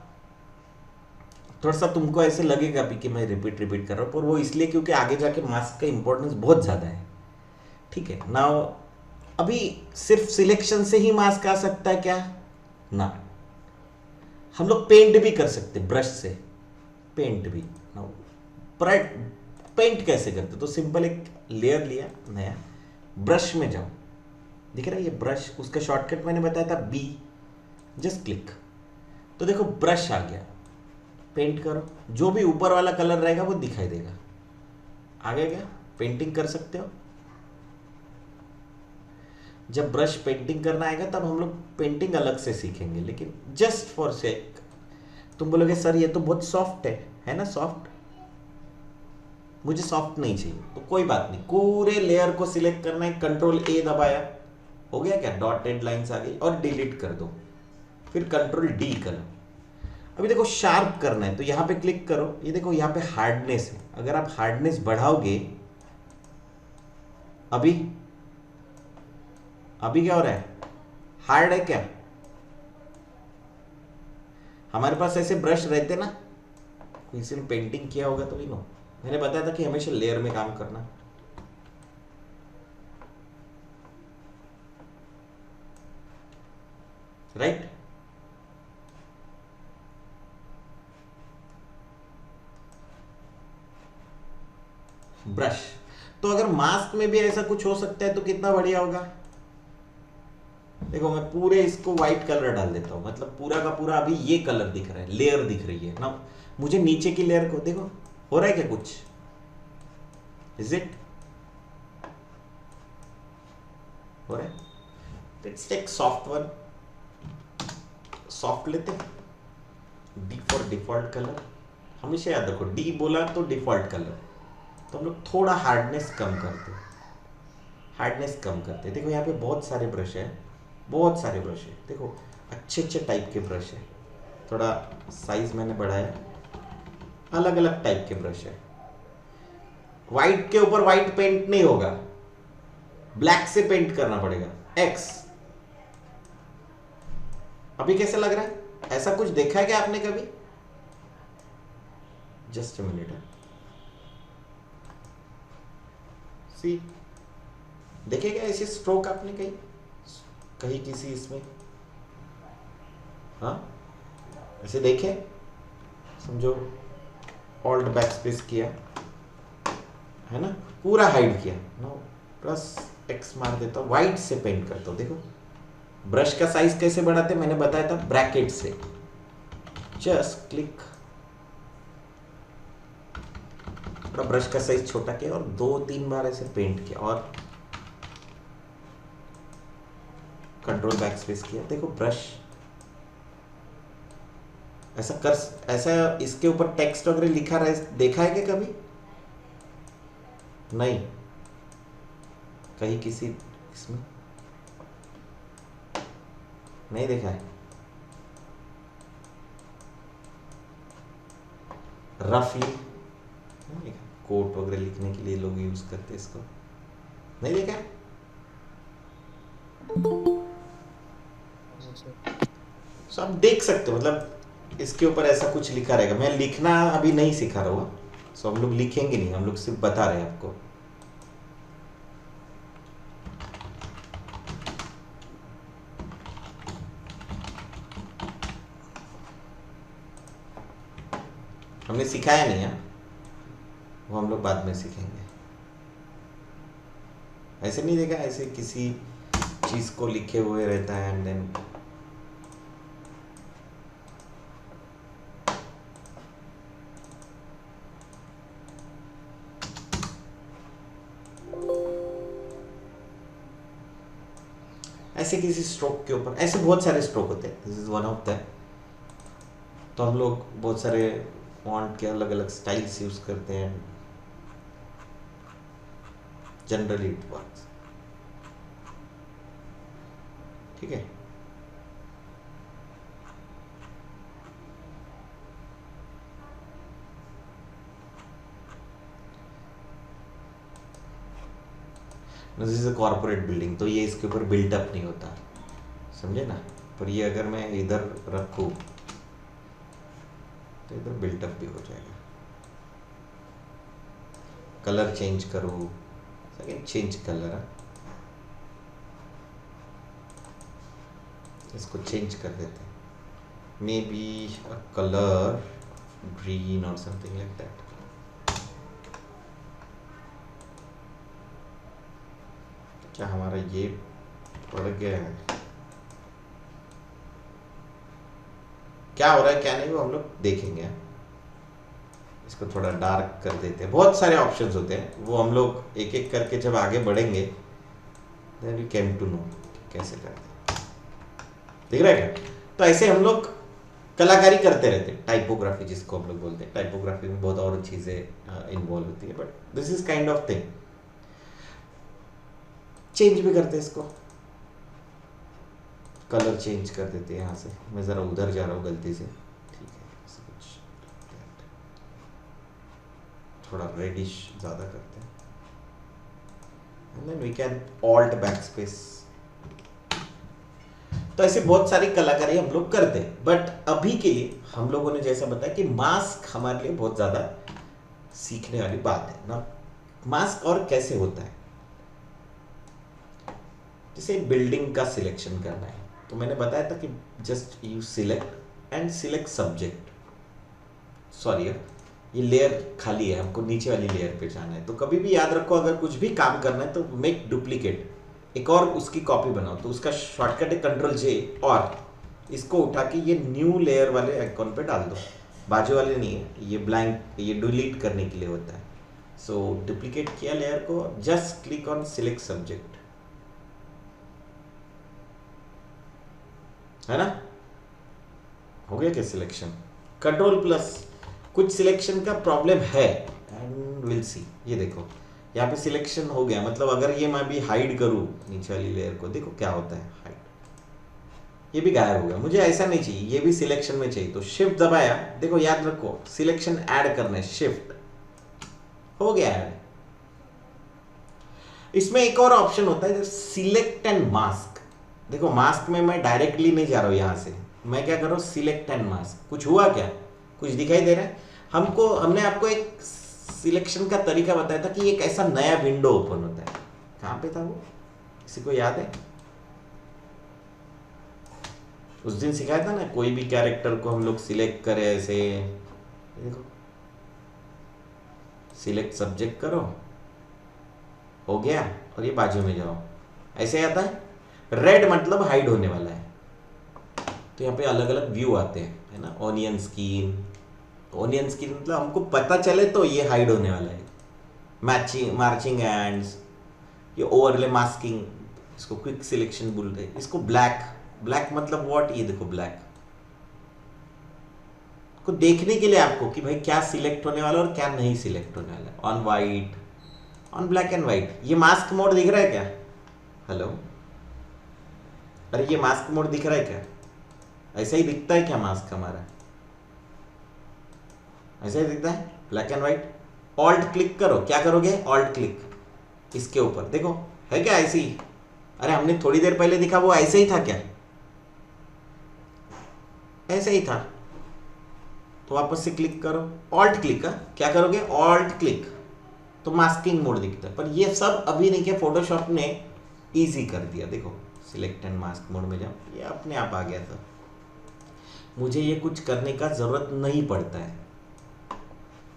थोड़ा सा तुमको ऐसे लगेगा भी कि मैं रिपीट कर रहा हूँ, पर वो इसलिए क्योंकि आगे जाके मास्क का इंपॉर्टेंस बहुत ज़्यादा है, ठीक है ना। अभी सिर्फ सिलेक्शन से ही मास्क आ सकता है क्या? ना, हम लोग पेंट भी कर सकते, ब्रश से पेंट भी ना। पेंट कैसे करते? तो सिंपल एक लेयर लिया नया, ब्रश में जाओ, दिख रहा है ये ब्रश, उसका शॉर्टकट मैंने बताया था बी, जस्ट क्लिक, तो देखो ब्रश आ गया। पेंट करो, जो भी ऊपर वाला कलर रहेगा वो दिखाई देगा। आगे क्या पेंटिंग कर सकते हो। जब ब्रश पेंटिंग करना आएगा तब हम लोग पेंटिंग अलग से सीखेंगे, लेकिन जस्ट फॉर सेक तुम बोलोगे सर ये तो बहुत सॉफ्ट है ना सॉफ्ट, मुझे सॉफ्ट नहीं चाहिए, तो कोई बात नहीं, पूरे लेयर को सिलेक्ट करना है, कंट्रोल ए दबाया, हो गया क्या, डॉटेड लाइंस आ गई, और डिलीट कर दो, फिर कंट्रोल डी करो। अभी देखो शार्प करना है तो यहां पे क्लिक करो, ये देखो यहां पे हार्डनेस है, अगर आप हार्डनेस बढ़ाओगे, अभी क्या हो रहा है, हार्ड है क्या? हमारे पास ऐसे ब्रश रहते ना, किसी ने पेंटिंग किया होगा तो भी नो, मैंने बताया था कि हमेशा लेयर में काम करना। राइट? ब्रश, तो अगर मास्क में भी ऐसा कुछ हो सकता है तो कितना बढ़िया होगा। देखो मैं पूरे इसको व्हाइट कलर डाल देता हूं, मतलब पूरा का पूरा अभी ये कलर दिख रहा है, लेयर दिख रही है ना, मुझे नीचे की लेयर को देखो, हो रहा है क्या कुछ, इज इट हो रहा है? Let's take soft one, soft लेते, डी फॉर डिफॉल्ट कलर, हमेशा याद रखो डी बोला तो डिफॉल्ट कलर, तो हम लोग थोड़ा हार्डनेस कम करते, देखो यहाँ पे बहुत सारे ब्रश है, बहुत सारे ब्रश है, देखो अच्छे अच्छे टाइप के ब्रश है, थोड़ा साइज मैंने बढ़ाया, अलग अलग टाइप के ब्रश है। व्हाइट के ऊपर व्हाइट पेंट नहीं होगा, ब्लैक से पेंट करना पड़ेगा, एक्स। अभी कैसा लग रहा है? ऐसा कुछ देखा है क्या आपने कभी? जस्ट अ मिनट, सी देखे क्या ऐसे स्ट्रोक आपने कहीं किसी इसमें, हाँ ऐसे देखे, समझो ऑल्ट बैक स्पेस किया है ना, पूरा हाइड किया, नो प्लस एक्स मार देता हूँ, व्हाइट से पेंट करता हूँ, देखो ब्रश का साइज कैसे बढ़ाते मैंने बताया था, ब्रैकेट से, जस्ट क्लिक, थोड़ा ब्रश का साइज छोटा किया और 2-3 बार ऐसे पेंट किया, और कंट्रोल बैक स्पेस किया, देखो ब्रश ऐसा कर, ऐसा इसके ऊपर टेक्स्ट वगैरह लिखा रहा है, देखा है क्या कभी? नहीं, कहीं किसी इसमें नहीं देखा है। रफली कोट वगैरह लिखने के लिए लोग यूज करते हैं इसको, नहीं देखा है? सो आप देख सकते हो, मतलब इसके ऊपर ऐसा कुछ लिखा रहेगा, मैं लिखना अभी नहीं सिखा रहा हूँ, सो हम लोग लिखेंगे नहीं, हम लोग सिर्फ बता रहे हैं आपको। हमने सिखाया नहीं है, वो हम लोग बाद में सीखेंगे। ऐसे नहीं देखा, ऐसे किसी चीज को लिखे हुए रहता है एंड देन ऐसे किसी स्ट्रोक के ऊपर, ऐसे बहुत सारे स्ट्रोक होते हैं, this is one of that. तो हम लोग बहुत सारे फॉन्ट के अलग अलग स्टाइल्स यूज करते हैं, जनरली इट वर्क्स, ठीक है। This is a corporate building, तो ये इसके ऊपर बिल्टअप नहीं होता, समझे ना, पर ये अगर मैं इधर रखूं तो इधर बिल्टअप भी हो जाएगा। कलर चेंज करूँ, सेकेंड चेंज कलर, इसको चेंज कर देते हैं, may be a colour green और समथिंग लाइक दैट। क्या हमारा ये पड़ गया है? क्या हो रहा है क्या नहीं वो हम लोग देखेंगे। इसको थोड़ा डार्क कर देते हैं। बहुत सारे ऑप्शंस होते हैं, वो हम लोग एक एक करके जब आगे बढ़ेंगे then we came to know कैसे करते हैं। दिख रहा है क्या? तो ऐसे हम लोग कलाकारी करते रहते हैं, टाइपोग्राफी जिसको हम लोग बोलते हैं। टाइपोग्राफी में बहुत और चीज़ें इन्वॉल्व होती है, but this is kind of thing. Change भी करते हैं इसको, कलर चेंज कर देते हैं। यहाँ से मैं ज़रा उधर जा रहा हूँ गलती से, ठीक है, ऐसा कुछ थोड़ा रेडिश ज़्यादा करते हैं। And then we can alt backspace. तो ऐसे बहुत सारी कलाकारी हम लोग करते हैं, बट अभी के लिए हम लोगों ने जैसा बताया कि मास्क हमारे लिए बहुत ज़्यादा सीखने वाली बात है ना। मास्क और कैसे होता है, जैसे बिल्डिंग का सिलेक्शन करना है, तो मैंने बताया था कि just you select and select subject. Sorry, ये लेयर खाली है, हमको नीचे वाली लेयर पे जाना है। तो कभी भी याद रखो, अगर कुछ भी काम करना है तो मेक डुप्लीकेट, एक और उसकी कॉपी बनाओ। तो उसका शॉर्टकट है Ctrl+J, और इसको उठा के ये न्यू लेयर वाले आइकॉन पे डाल दो। बाजू वाले नहीं है, ये ब्लैंक, ये डिलीट करने के लिए होता है। सो डुप्लीकेट किया लेयर को, just click on select subject, है ना, हो गया क्या सिलेक्शन। Ctrl+, कुछ सिलेक्शन का प्रॉब्लम है एंड विल सी। ये देखो यहाँ पे सिलेक्शन हो गया, मतलब अगर ये मैं भी हाइड करूँ नीचे वाली लेयर को, देखो क्या होता है, हाइड, ये भी गायब हो गया। मुझे ऐसा नहीं चाहिए, ये भी सिलेक्शन में चाहिए। तो शिफ्ट दबाया, देखो याद रखो सिलेक्शन ऐड करना है, शिफ्ट हो गया ऐड। इसमें एक और ऑप्शन होता है, सिलेक्ट एंड मास्क। देखो मास्क में मैं डायरेक्टली नहीं जा रहा हूँ यहाँ से, मैं क्या कर रहा हूँ, सिलेक्ट एंड मास्क। कुछ हुआ क्या, कुछ दिखाई दे रहा है हमको? हमने आपको एक सिलेक्शन का तरीका बताया था कि एक ऐसा नया विंडो ओपन होता है। कहाँ पे था वो, किसी को याद है? उस दिन सिखाया था ना, कोई भी कैरेक्टर को हम लोग सिलेक्ट करें ऐसे, देखो सिलेक्ट सब्जेक्ट करो, हो गया, और ये बाजू में जाओ, ऐसे आता है। रेड मतलब हाइड होने वाला है। तो यहाँ पे अलग अलग व्यू आते हैं, है ना। ऑनियन स्कीन, ऑनियन स्कीन मतलब हमको पता चले तो ये हाइड होने वाला है। मैचिंग, मार्चिंग एंड्स, ये ओवरले मास्किंग, इसको क्विक सिलेक्शन बोलते हैं। इसको ब्लैक, ब्लैक मतलब व्हाट, ये देखो ब्लैक को देखने के लिए आपको कि भाई क्या सिलेक्ट होने वाला और क्या नहीं सिलेक्ट होने वाला है। On white, on black and white. ये मास्क मोड दिख रहा है क्या? हेलो, अरे ये मास्क मोड दिख रहा है क्या? ऐसा ही दिखता है क्या मास्क हमारा? ऐसा ही दिखता है, black and white. Alt click करो, क्या करोगे, ऑल्ट क्लिक इसके ऊपर, देखो है क्या ऐसे ही? अरे हमने थोड़ी देर पहले दिखा वो ऐसे ही था क्या? ऐसे ही था। तो वापस से क्लिक करो, ऑल्ट क्लिक, क्या करोगे, ऑल्ट क्लिक, तो मास्किंग मोड दिखता है। पर ये सब अभी नहीं किया, फोटोशॉप ने इजी कर दिया। देखो सिलेक्ट एंड मास्क मोड में जाओ, ये अपने आप आ गया था। मुझे ये कुछ करने का जरूरत नहीं पड़ता है।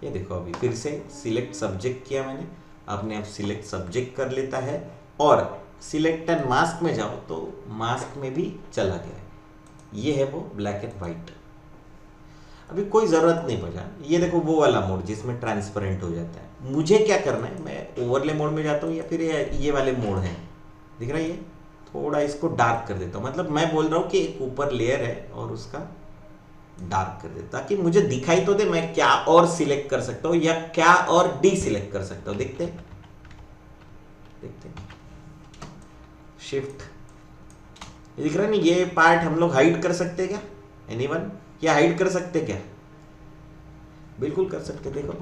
ये देखो अभी फिर से सिलेक्ट सब्जेक्ट किया मैंने, अपने आप सिलेक्ट सब्जेक्ट कर लेता है। और सिलेक्ट एंड मास्क में जाओ तो मास्क में भी चला गया है। ये है वो ब्लैक एंड वाइट। अभी कोई ज़रूरत नहीं बचा। ये देखो वो वाला मोड जिसमें ट्रांसपेरेंट हो जाता है। मुझे क्या करना है, मैं ओवरले मोड में जाता हूँ या फिर ये वाले मोड है, दिख रहा है, ये थोड़ा इसको डार्क कर देता हूँ। मतलब मैं बोल रहा हूँ कि एक ऊपर लेयर है और उसका डार्क कर देता, ताकि मुझे दिखाई तो दे मैं क्या और सिलेक्ट कर सकता हूँ या क्या और डी सिलेक्ट कर सकता हूँ। देखते देखते, शिफ्ट, ये दिख रहा है नहीं, ये पार्ट हम लोग हाइड कर सकते हैं क्या? एनीवन, क्या हाइड कर सकते क्या? बिल्कुल कर सकते। देखो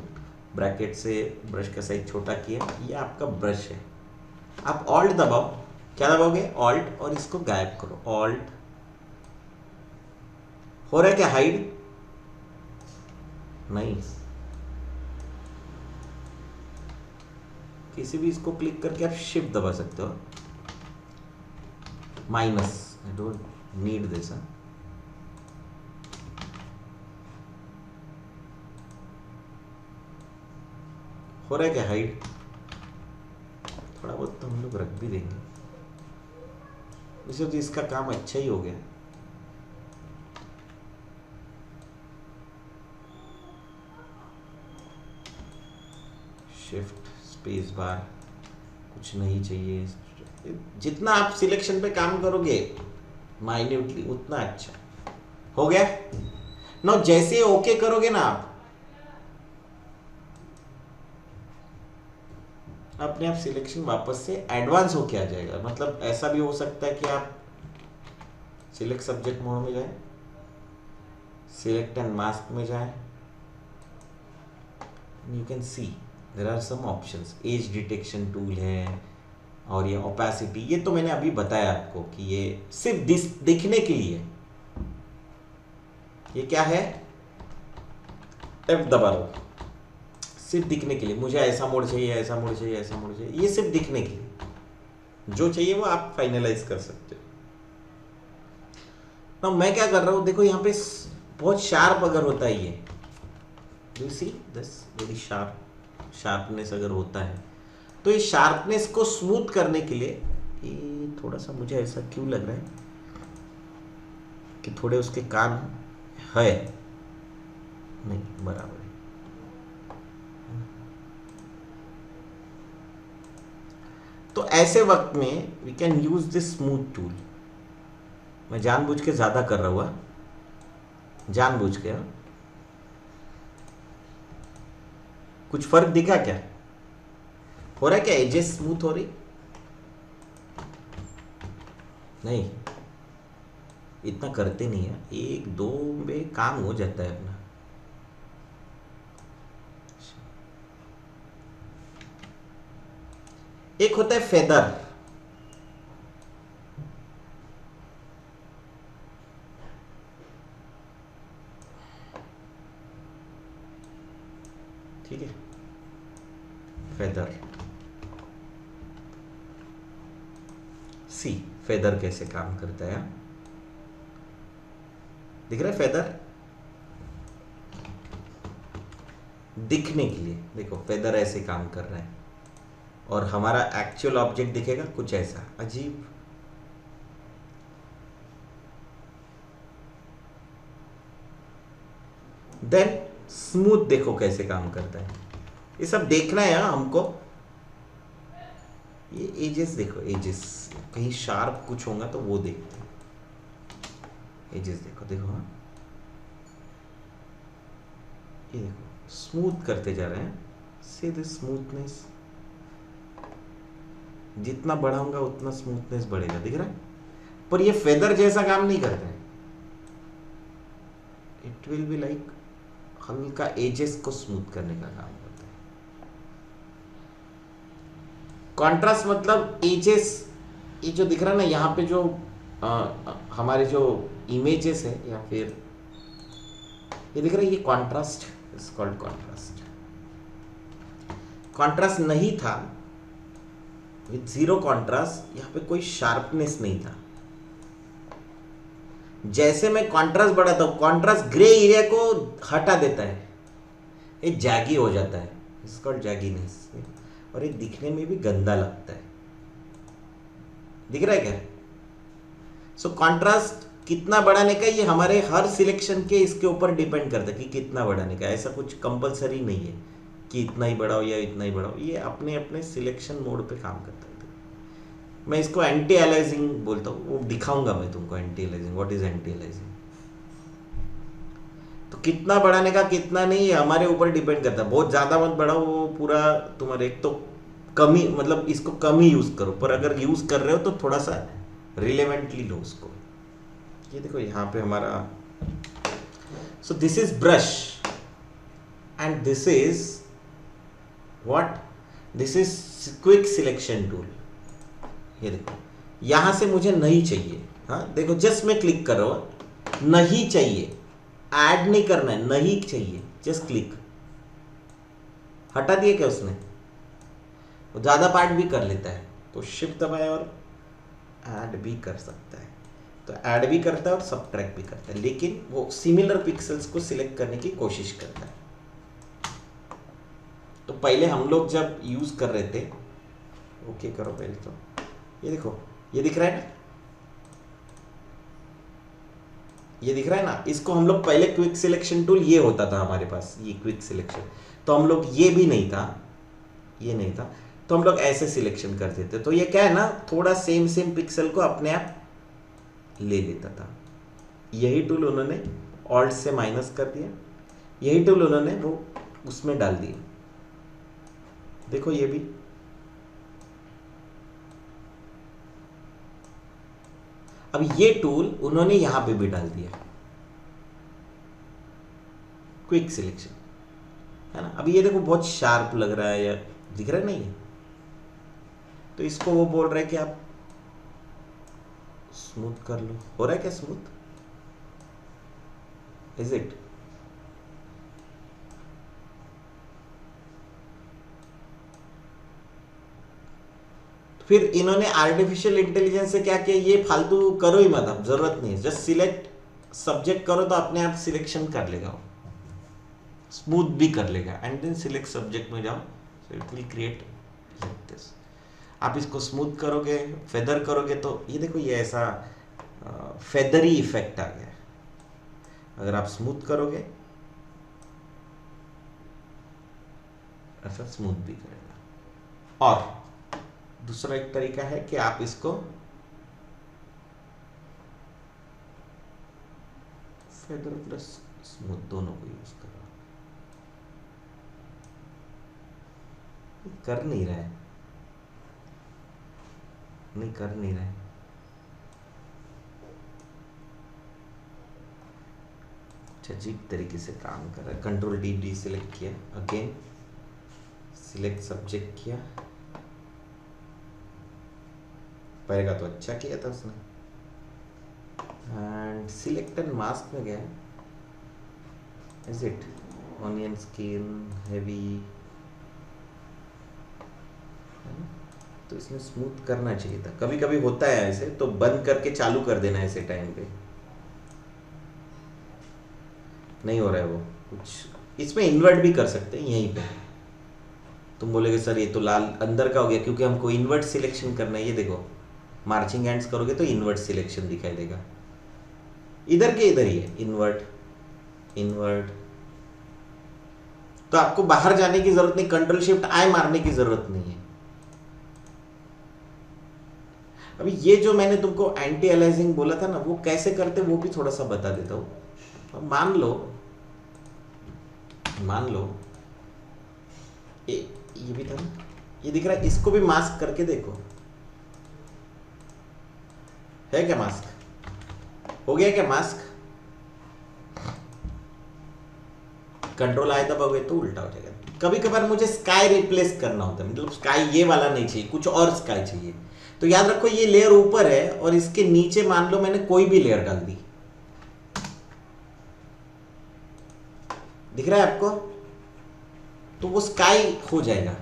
ब्रैकेट से ब्रश का साइज छोटा किया, ये आपका ब्रश है। आप ऑल्ट दबाओ, क्या दबाओगे, ऑल्ट, और इसको गायब करो, ऑल्ट। हो रहा है क्या हाइड? नहीं, किसी भी इसको क्लिक करके आप शिफ्ट दबा सकते हो, माइनस, नीड दिस। हो रहा है क्या हाइड? थोड़ा बहुत तो हम लोग रख भी देंगे, वैसे तो इसका काम अच्छा ही हो गया। शिफ्ट स्पेस बार, कुछ नहीं चाहिए। जितना आप सिलेक्शन पे काम करोगे माइन्यूटली उतना अच्छा। हो गया ना? जैसे ओके करोगे ना आप, अपने आप सिलेक्शन वापस से एडवांस होके आ जाएगा। मतलब ऐसा भी हो सकता है कि आप सिलेक्ट सब्जेक्ट मोड में जाए, सिलेक्ट एंड मास्क में जाए, you can see there are some options. Edge detection tool है, और ये ओपेसिटी, ये तो मैंने अभी बताया आपको कि ये सिर्फ दिखने के लिए। ये क्या है? F दबा लो, सिर्फ दिखने के लिए। मुझे ऐसा मोड चाहिए, ऐसा मोड चाहिए, ऐसा मोड चाहिए, ये सिर्फ दिखने के लिए। जो चाहिए वो आप फाइनलाइज कर सकते हो ना। मैं क्या कर रहा हूँ, देखो यहाँ पे बहुत शार्प अगर होता है ये, you see this very sharpness अगर होता है, तो ये शार्पनेस को स्मूथ करने के लिए, ये थोड़ा सा मुझे ऐसा क्यों लग रहा है कि थोड़े उसके कान है, नहीं बराबर है। तो ऐसे वक्त में we can use this smooth tool. मैं जानबूझ के ज्यादा कर रहा हुआ, जानबूझ के। कुछ फर्क दिखा क्या? हो रहा है क्या? एजेस स्मूथ हो रही? नहीं, इतना करते नहीं है, एक दो में काम हो जाता है अपना। एक होता है फेदर, ठीक है, फेदर। सी फेदर कैसे काम करता है, दिख रहा है? फेदर दिखने के लिए, देखो फेदर ऐसे काम कर रहा है, और हमारा एक्चुअल ऑब्जेक्ट दिखेगा कुछ ऐसा अजीब। देन स्मूथ देखो कैसे काम करता है। ये सब देखना है हमको। ये एजेस देखो, एजेस कहीं शार्प कुछ होगा तो वो देखते हैं। एजेस देखो, देखो हाँ, ये देखो स्मूथ करते जा रहे हैं। सी दिस स्मूथनेस, जितना बढ़ाऊंगा उतना स्मूथनेस बढ़ेगा, दिख रहा है? पर ये फेदर जैसा काम नहीं करता है। इट विल बी लाइक हल्का एजेस को स्मूथ करने का काम करता है। कॉन्ट्रास्ट मतलब एजेस, ये जो दिख रहा है ना यहाँ पे जो हमारे जो इमेजेस है, या फिर ये दिख रहा है, ये contrast is called contrast. Contrast नहीं था, विद जीरो कॉन्ट्रास्ट यहाँ पे कोई शार्पनेस नहीं था। जैसे मैं कॉन्ट्रास्ट बढ़ाता हूं, कॉन्ट्रास्ट ग्रे एरिया को हटा देता है, ये जैगी हो जाता है, इट्स कॉल्ड जैगीनेस, और ये दिखने में भी गंदा लगता है। दिख रहा है क्या? सो कॉन्ट्रास्ट कितना बढ़ाने का, ये हमारे हर सिलेक्शन के इसके ऊपर डिपेंड करता है कि कितना बढ़ाने का। ऐसा कुछ कंपलसरी नहीं है कि इतना ही बढ़ाओ या इतना ही बढ़ाओ, ये अपने अपने सिलेक्शन मोड पे काम करता है। मैं इसको एंटी एलाइजिंग बोलता हूँ, वो दिखाऊंगा मैं तुमको। Anti aliasing, what is anti aliasing? तो कितना बढ़ाने का कितना नहीं, हमारे ऊपर डिपेंड करता है। बहुत ज़्यादा मत बढ़ाओ, वो पूरा तुम्हारे, एक तो कम ही, मतलब इसको कम ही यूज़ करो, पर अगर यूज़ कर रहे हो तो थोड़ा सा रिलेवेंटली लो उसको। ये देखो यहाँ पे हमारा, so this is brush and this is what, this is quick selection tool. ये देखो यहाँ से मुझे नहीं चाहिए, हाँ देखो जस्ट मैं क्लिक कर रहा हूँ, नहीं चाहिए, ऐड नहीं करना है, नहीं चाहिए, जस्ट क्लिक, हटा दिया क्या उसने? वो ज़्यादा पार्ट भी कर लेता है, तो शिफ्ट दबाए और ऐड भी कर सकता है। तो ऐड भी करता है और सब्ट्रैक्ट भी करता है, लेकिन वो सिमिलर पिक्सल्स को सिलेक्ट करने की कोशिश करता है। तो पहले हम लोग जब यूज कर रहे थे, ओके करो पहले तो, ये देखो ये दिख रहा है ना, ये दिख रहा है ना, इसको हम लोग पहले क्विक सिलेक्शन टूल ये होता था हमारे पास, ये क्विक सिलेक्शन, तो हम लोग ये भी नहीं था, ये नहीं था, तो हम लोग ऐसे सिलेक्शन करते थे। तो ये क्या है ना, थोड़ा सेम पिक्सल को अपने आप ले लेता था। यही टूल उन्होंने ऑल्ट से माइनस कर दिया, यही टूल उन्होंने वो उसमें डाल दिया। देखो ये भी, अब ये टूल उन्होंने यहां पे भी डाल दिया, क्विक सिलेक्शन, है ना। अब ये देखो बहुत शार्प लग रहा है, या दिख रहा है नहीं है, तो इसको वो बोल रहा है कि आप स्मूथ कर लो। हो रहा है क्या स्मूथ? Is it? फिर इन्होंने आर्टिफिशियल इंटेलिजेंस से क्या किया, ये फालतू करो ही मत, अब जरूरत नहीं है, जस्ट सिलेक्ट सब्जेक्ट करो तो अपने आप सिलेक्शन कर लेगा, स्मूथ भी कर लेगा, एंड देन सिलेक्ट सब्जेक्ट में जाओ, so it will create like this. आप इसको स्मूथ करोगे, फेदर करोगे, तो ये देखो ये ऐसा फेदरी इफेक्ट आ गया। अगर आप स्मूथ करोगे ऐसा स्मूथ भी करेगा। और दूसरा एक तरीका है कि आप इसको फेदर प्लस स्मूथ दोनों को यूज करो। कर नहीं रहा है, नहीं कर नहीं रहा है, अजीब तरीके से काम कर रहा है। कंट्रोल डी सिलेक्ट किया, अगेन सिलेक्ट सब्जेक्ट किया, पहले का तो अच्छा किया था उसने, एंड सिलेक्ट एंड मास्क में गया, is it onion skin heavy, तो इसमें स्मूथ करना चाहिए था। कभी कभी होता है ऐसे, तो बंद करके चालू कर देना ऐसे टाइम पे, नहीं हो रहा है वो कुछ। इसमें इन्वर्ट भी कर सकते हैं यहीं पे। तुम बोलोगे सर ये तो लाल अंदर का हो गया, क्योंकि हमको इन्वर्ट सिलेक्शन करना है। ये देखो मार्चिंग हैंड्स करोगे तो इन्वर्ट सिलेक्शन दिखाई देगा, इधर के इधर ही है, इन्वर्ट इन्वर्ट। तो आपको बाहर जाने की जरूरत नहीं, कंट्रोल शिफ्ट आई मारने की जरूरत नहीं है। अभी ये जो मैंने तुमको एंटी अलाइजिंग बोला था ना, वो कैसे करते वो भी थोड़ा सा बता देता हूं। मान लो ये भी था ना, ये दिख रहा है, इसको भी मास्क करके देखो, है क्या मास्क? हो गया क्या मास्क? कंट्रोल आए दबाओगे तो उल्टा हो जाएगा। कभी कभार मुझे स्काई रिप्लेस करना होता है, मतलब स्काई ये वाला नहीं चाहिए, कुछ और स्काई चाहिए। तो याद रखो ये लेयर ऊपर है और इसके नीचे मान लो मैंने कोई भी लेयर डाल दी, दिख रहा है आपको? तो वो स्काई हो जाएगा।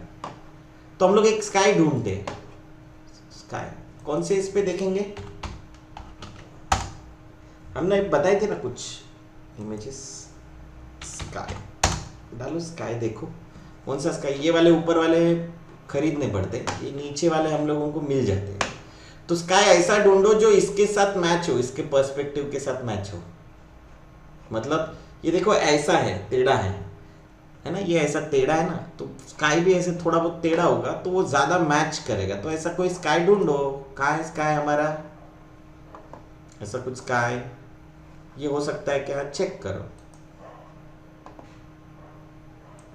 तो हम लोग एक स्काई ढूंढते हैं, स्काई कौन से इस पे देखेंगे, हमने बताए थे ना कुछ इमेजेस, स्काई डालो, स्काई देखो कौन सा स्काई। ये वाले ऊपर वाले खरीदने पड़ते, ये नीचे वाले हम लोगों को मिल जाते हैं। तो स्काई ऐसा ढूंढो जो इसके साथ मैच हो, इसके पर्सपेक्टिव के साथ मैच हो। मतलब ये देखो ऐसा है, टेढ़ा है ना, ये ऐसा टेढ़ा है ना, तो स्काई भी ऐसे थोड़ा बहुत टेढ़ा होगा तो वो ज्यादा मैच करेगा। तो ऐसा कोई स्काई ढूंढो, कहाँ है स्काई हमारा, ऐसा कुछ स्काई ये हो सकता है क्या, चेक करो,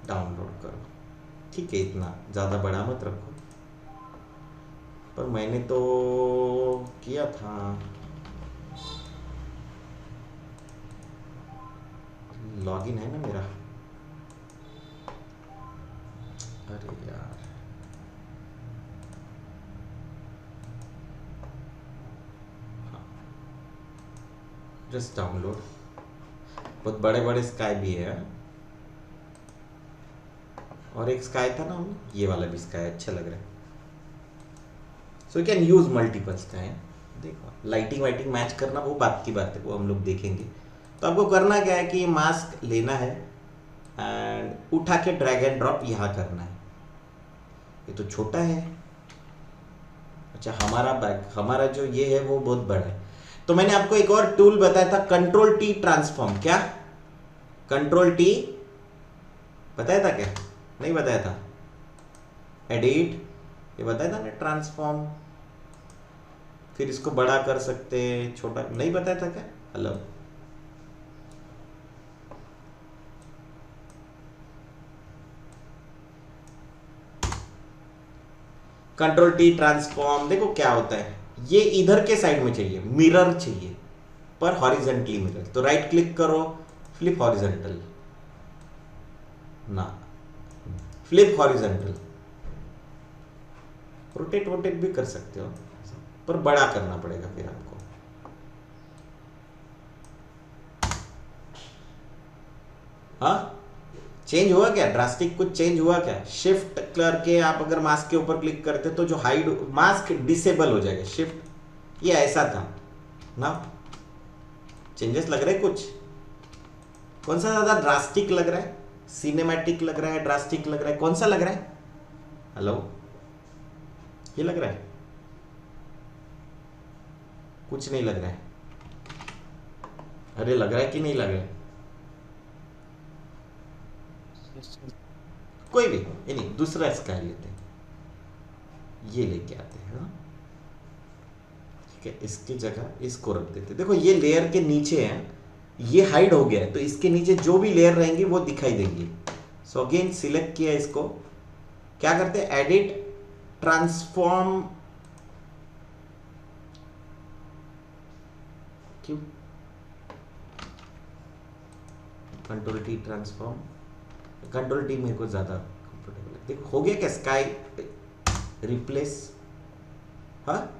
डाउनलोड करो, ठीक है, इतना ज़्यादा बड़ा मत रखो। पर मैंने तो किया था, लॉगिन है ना मेरा, अरे यार जस्ट डाउनलोड। बहुत बड़े बड़े स्काई भी है, और एक स्काई था ना, ये वाला भी स्काई अच्छा लग रहा है। So you can use multiple sky, देखो लाइटिंग वाइटिंग मैच करना वो बात की बात है, वो हम लोग देखेंगे। तो आपको करना क्या है कि मास्क लेना है एंड उठा के ड्रैग एंड ड्रॉप यहाँ करना है। ये तो छोटा है। अच्छा हमारा बैग, हमारा जो ये है वो बहुत बड़ा है। तो मैंने आपको एक और टूल बताया था, कंट्रोल टी ट्रांसफॉर्म। क्या कंट्रोल टी बताया था क्या? नहीं बताया था। एडिट ये बताया था ना, ट्रांसफॉर्म। फिर इसको बड़ा कर सकते, छोटा नहीं बताया था क्या? Hello, control T transform. देखो क्या होता है, ये इधर के साइड में चाहिए, मिरर चाहिए पर हॉरिजेंटली मिरर। तो राइट क्लिक करो, फ्लिप हॉरिजेंटल ना, फ्लिप हॉरिजेंटल। रोटेट वोटेट भी कर सकते हो पर बड़ा करना पड़ेगा फिर आपको। हाँ चेंज हुआ क्या? ड्रास्टिक कुछ चेंज हुआ क्या? शिफ्ट करके आप अगर मास्क के ऊपर क्लिक करते तो जो हाइड मास्क डिसेबल हो जाएगा। शिफ्ट ये ऐसा था ना। चेंजेस लग रहे कुछ? कौन सा ज्यादा ड्रास्टिक लग रहा है? सिनेमैटिक लग रहा है, ड्रास्टिक लग रहा है, कौन सा लग रहा है? हेलो, ये लग रहा है? कुछ नहीं लग रहा है। अरे लग रहा है कि नहीं लग रहा है? कोई भी ये नहीं, दूसरा स्काई लेते हैं, ये लेके आते हैं। हाँ ठीक है, इसकी जगह इसको रख देते हैं। देखो ये लेयर के नीचे है, ये हाइड हो गया है, तो इसके नीचे जो भी लेयर रहेंगी वो दिखाई देंगी। सो अगेन सिलेक्ट किया इसको, क्या करते हैं, एडिट ट्रांसफॉर्म। क्यों control T transform, control T मेरे को ज्यादा कंफर्टेबल है। देखो हो गया क्या स्काई रिप्लेस। हाँ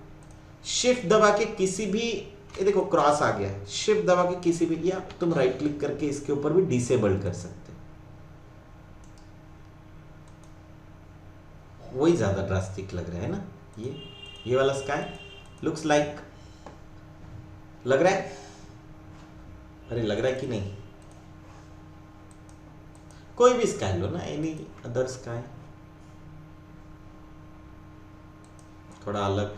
शिफ्ट दबा के किसी भी, ये देखो क्रॉस आ गया है, शिफ्ट दबा के किसी भी, या तुम राइट क्लिक करके इसके ऊपर भी डिसेबल कर सकते हो। वही ज्यादा ड्रास्टिक लग रहा है ना। ये वाला स्काई लुक्स लाइक, लग रहा है? अरे लग रहा है कि नहीं? कोई भी स्काई लो ना, एनी अदर स्काई, थोड़ा अलग।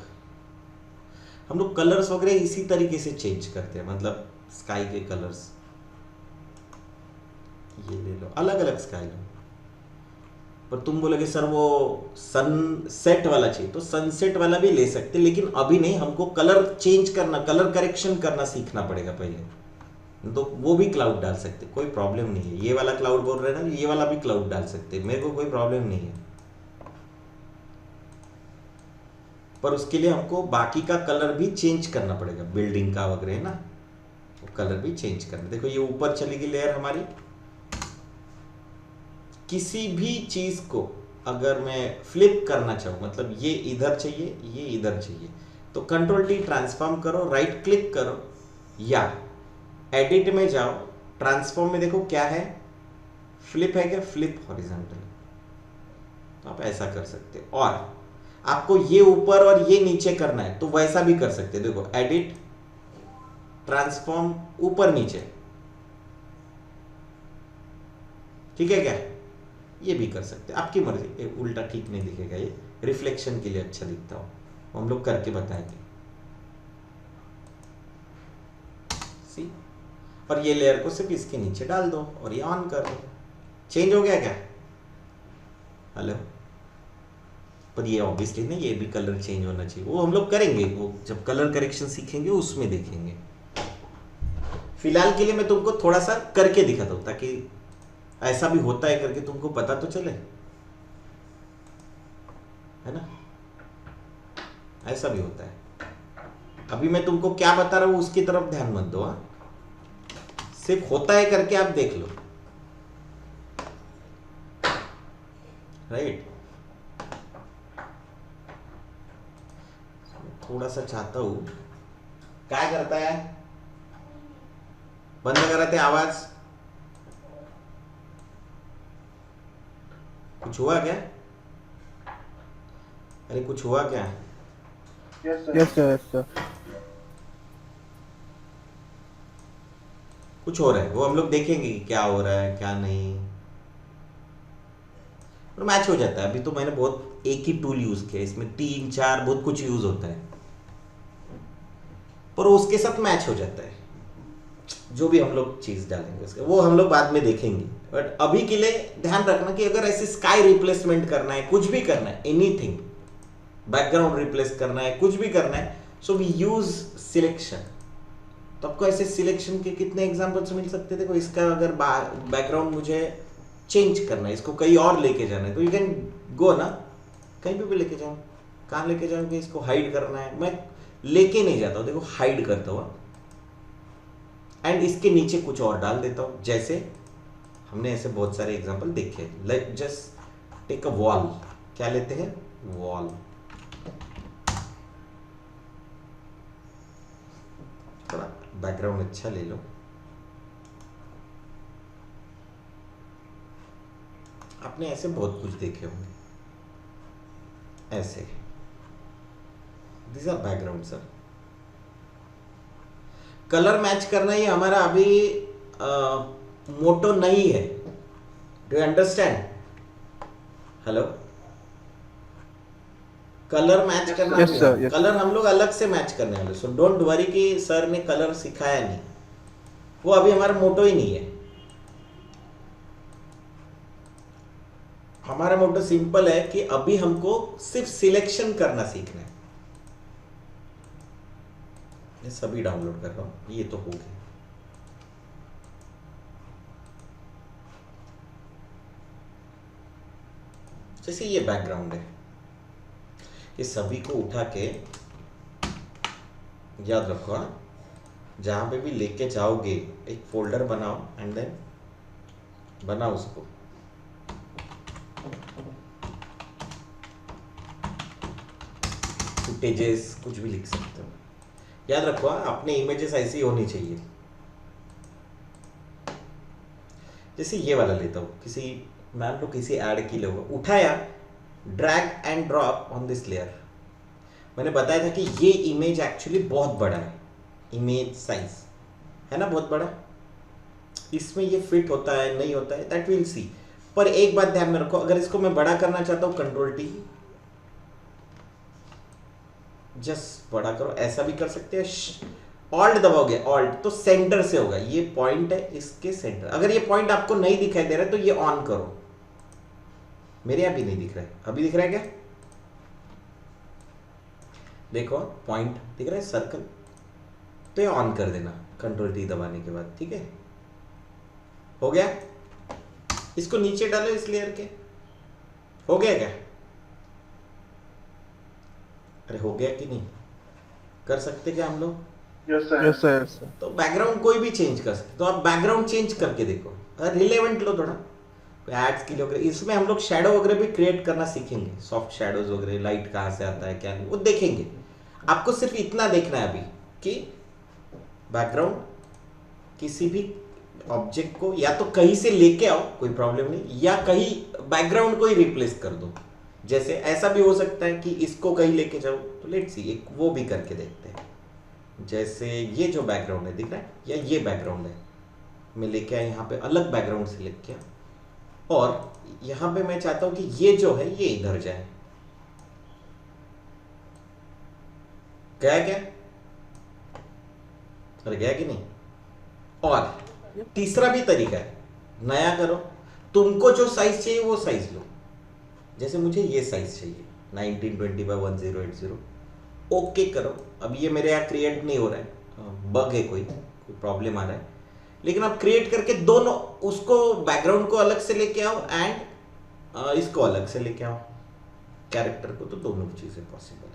हम लोग कलर्स वगैरह इसी तरीके से चेंज करते हैं, मतलब स्काई के कलर्स। ये ले लो, अलग अलग स्काई लो। पर तुम बोलोगे सर वो सनसेट वाला चाहिए, तो सनसेट वाला भी ले सकते, लेकिन अभी नहीं, हमको कलर चेंज करना, कलर करेक्शन करना सीखना पड़ेगा पहले। तो वो भी क्लाउड डाल सकते, कोई प्रॉब्लम नहीं है। ये वाला क्लाउड बोल रहे हैं ना, ये वाला भी क्लाउड डाल सकते, मेरे को कोई प्रॉब्लम नहीं है। पर उसके लिए हमको बाकी का कलर भी चेंज करना पड़ेगा, बिल्डिंग का वगैरह है ना, वो कलर भी चेंज करना। देखो ये ऊपर चली गई लेयर हमारी। किसी भी चीज को अगर मैं फ्लिप करना चाहूँ, मतलब ये इधर चाहिए, ये इधर चाहिए, तो कंट्रोल टी ट्रांसफॉर्म करो, राइट क्लिक करो या एडिट में जाओ, ट्रांसफॉर्म में देखो क्या है, फ्लिप है क्या, फ्लिप हॉरिजॉन्टल। तो आप ऐसा कर सकते हो। और आपको ये ऊपर और ये नीचे करना है तो वैसा भी कर सकते हैं। देखो एडिट ट्रांसफॉर्म ऊपर नीचे, ठीक है क्या? ये भी कर सकते हैं, आपकी मर्जी। उल्टा ठीक नहीं दिखेगा, ये रिफ्लेक्शन के लिए अच्छा दिखता हो, हम लोग करके बताएंगे। सी, और ये लेयर को सिर्फ इसके नीचे डाल दो और ये ऑन कर दो। चेंज हो गया क्या? हेलो, पर ये ऑब्वियसली नहीं, ये भी कलर चेंज होना चाहिए, वो हम लोग करेंगे, वो जब कलर करेक्शन सीखेंगे उसमें देखेंगे। फिलहाल के लिए मैं तुमको थोड़ा सा करके दिखाता हूं, ताकि ऐसा भी होता है करके तुमको पता तो चले, है ना? ऐसा भी होता है। अभी मैं तुमको क्या बता रहा हूं उसकी तरफ ध्यान मत दो, हाँ? सिर्फ होता है करके आप देख लो, राइट? थोड़ा सा चाहता हूं, क्या करता है, बंद कराते आवाज। कुछ हुआ क्या? अरे कुछ हुआ क्या? Yes, sir. Yes, sir. कुछ हो रहा है, वो हम लोग देखेंगे कि क्या हो रहा है क्या नहीं, और मैच हो जाता है। अभी तो मैंने बहुत एक ही टूल यूज किया, इसमें 3 4 बहुत कुछ यूज होता है, पर उसके साथ मैच हो जाता है। जो भी हम लोग चीज डालेंगे उसके, वो हम लोग बाद में देखेंगे। बट अभी के लिए ध्यान रखना कि अगर ऐसे स्काई रिप्लेसमेंट करना है, कुछ भी करना है, एनीथिंग, बैकग्राउंड रिप्लेस करना है, कुछ भी करना है, सो वी यूज सिलेक्शन। तो आपको ऐसे सिलेक्शन के कितने एग्जांपल्स मिल सकते थे। इसका अगर बैकग्राउंड मुझे चेंज करना है, इसको कहीं और लेके जाना है, तो यू कैन गो ना, कहीं पे भी लेके जाऊँ, कहाँ लेके जाऊँ कि इसको हाइड करना है, मैं लेके नहीं जाता हूँ, देखो हाइड करता हुआ, एंड इसके नीचे कुछ और डाल देता हूँ। जैसे हमने ऐसे बहुत सारे एग्जांपल देखे, like just take a wall, क्या लेते हैं, वॉल। थोड़ा बैकग्राउंड अच्छा ले लो, आपने ऐसे बहुत कुछ देखे होंगे ऐसे, this are background sir. Colour match करना ये हमारा अभी मोटो नहीं है, do you understand, hello. Colour match करना Yes, sir. Yes. कलर हम लोग अलग से मैच करने वाले, सो डोंट वरी कि सर ने कलर सिखाया नहीं, वो अभी हमारा मोटो ही नहीं है। हमारा मोटो सिंपल है कि अभी हमको सिर्फ सिलेक्शन करना सीखना है। मैं सभी डाउनलोड कर रहा हूं, ये तो हो गया। जैसे ये बैकग्राउंड है, ये सभी को उठा के याद रखो, जहां पे भी लेके जाओगे एक फोल्डर बनाओ एंड देन बनाओ उसको, फुटेजेस कुछ भी लिख सकते हो। याद रखो अपने इमेजेस ऐसी होनी चाहिए। जैसे ये वाला लेता हूँ, किसी मान लो किसी ऐड की लोगो उठाया, drag and drop on this layer. मैंने बताया था कि ये इमेज एक्चुअली बहुत बड़ा है, इमेज साइज है ना बहुत बड़ा, इसमें ये फिट होता है नहीं होता है दैट विल सी। पर एक बात ध्यान में रखो, अगर इसको मैं बड़ा करना चाहता हूँ कंट्रोल टी, जस्ट बड़ा करो, ऐसा भी कर सकते हैं, ऑल्ट दबाओगे ऑल्ट तो सेंटर से होगा, ये पॉइंट है इसके सेंटर। अगर ये पॉइंट आपको नहीं दिखाई दे रहा है तो ये ऑन करो, मेरे यहाँ भी नहीं दिख रहा है, अभी दिख रहा है क्या, देखो पॉइंट दिख रहा है सर्कल, तो ये ऑन कर देना कंट्रोल टी दबाने के बाद, ठीक है हो गया। इसको नीचे डालो इस लेयर के, हो गया क्या, अरे हो गया कि नहीं, कर सकते क्या हम लोग, Yes, sir. Yes, sir. Yes, sir. तो बैकग्राउंड कोई भी चेंज कर सकते, तो आप बैकग्राउंड चेंज करके देखो, रिलेवेंट लो थोड़ा, एड्स के लिए वगैरह। इसमें हम लोग शैडो वगैरह भी क्रिएट करना सीखेंगे, सॉफ्ट शैडोज वगैरह, लाइट कहाँ से आता है क्या नहीं, वो देखेंगे। आपको सिर्फ इतना देखना है अभी कि बैकग्राउंड किसी भी ऑब्जेक्ट को या तो कहीं से लेके आओ, कोई प्रॉब्लम नहीं, या कहीं बैकग्राउंड को ही रिप्लेस कर दो। जैसे ऐसा भी हो सकता है कि इसको कहीं लेके जाओ, तो लेट्स सी एक वो भी करके देखते हैं। जैसे ये जो बैकग्राउंड है दिख रहा है, या ये बैकग्राउंड है, मैं लेके आया यहाँ पे अलग बैकग्राउंड से लेके आया, और यहाँ पे मैं चाहता हूँ कि ये जो है ये इधर जाए, गया क्या, अरे गया कि नहीं। और तीसरा भी तरीका है, नया करो, तुमको जो साइज चाहिए वो साइज लो। जैसे मुझे ये साइज चाहिए 1920x1080, ओके करो। अब ये मेरे यहाँ क्रिएट नहीं हो रहा है, बग है, कोई प्रॉब्लम आ रहा है, लेकिन आप क्रिएट करके दोनों, उसको बैकग्राउंड को अलग से लेके आओ एंड इसको अलग से लेके आओ, कैरेक्टर को, तो दोनों चीजें पॉसिबल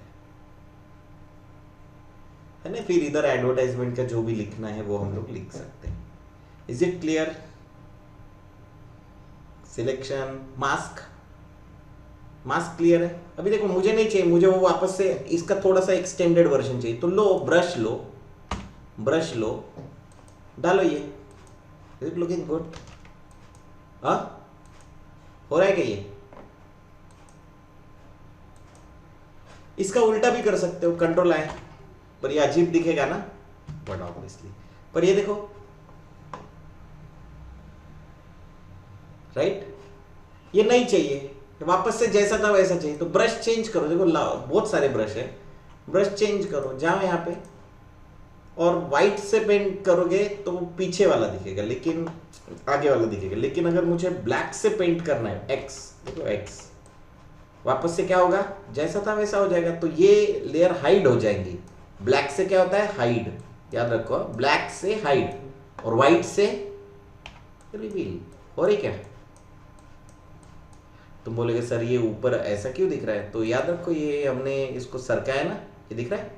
है ना। फिर इधर एडवर्टाइजमेंट का जो भी लिखना है वो हम लोग लिख सकते हैं। Is it clear. Selection, mask, mask clear है। अभी देखो मुझे नहीं चाहिए, मुझे वो वापस से इसका थोड़ा सा एक्सटेंडेड वर्जन चाहिए, तो लो ब्रश लो, ब्रश लो, डालो ये, इज इट लुकिंग गुड, हाँ हो रहा है क्या ये। इसका उल्टा भी कर सकते हो, कंट्रोल आए, पर ये अजीब दिखेगा ना, बट ऑब्वियसली। पर ये देखो राइट, ये नहीं चाहिए, वापस से जैसा था वैसा चाहिए, तो ब्रश चेंज करो। देखो बहुत सारे ब्रश है, ब्रश चेंज करो, जाओ यहाँ पे और व्हाइट से पेंट करोगे तो वो पीछे वाला दिखेगा, लेकिन आगे वाला दिखेगा। लेकिन अगर मुझे ब्लैक से पेंट करना है, एक्स, देखो एक्स, वापस से क्या होगा, जैसा था वैसा हो जाएगा। तो ये लेयर हाइड हो जाएंगी। ब्लैक से क्या होता है, हाइड, याद रखो, ब्लैक से हाइड और व्हाइट से रिवील। हो रही क्या? तुम बोलोगे सर ये ऊपर ऐसा क्यों दिख रहा है, तो याद रखो ये हमने इसको सरकाया ना, ये दिख रहा है,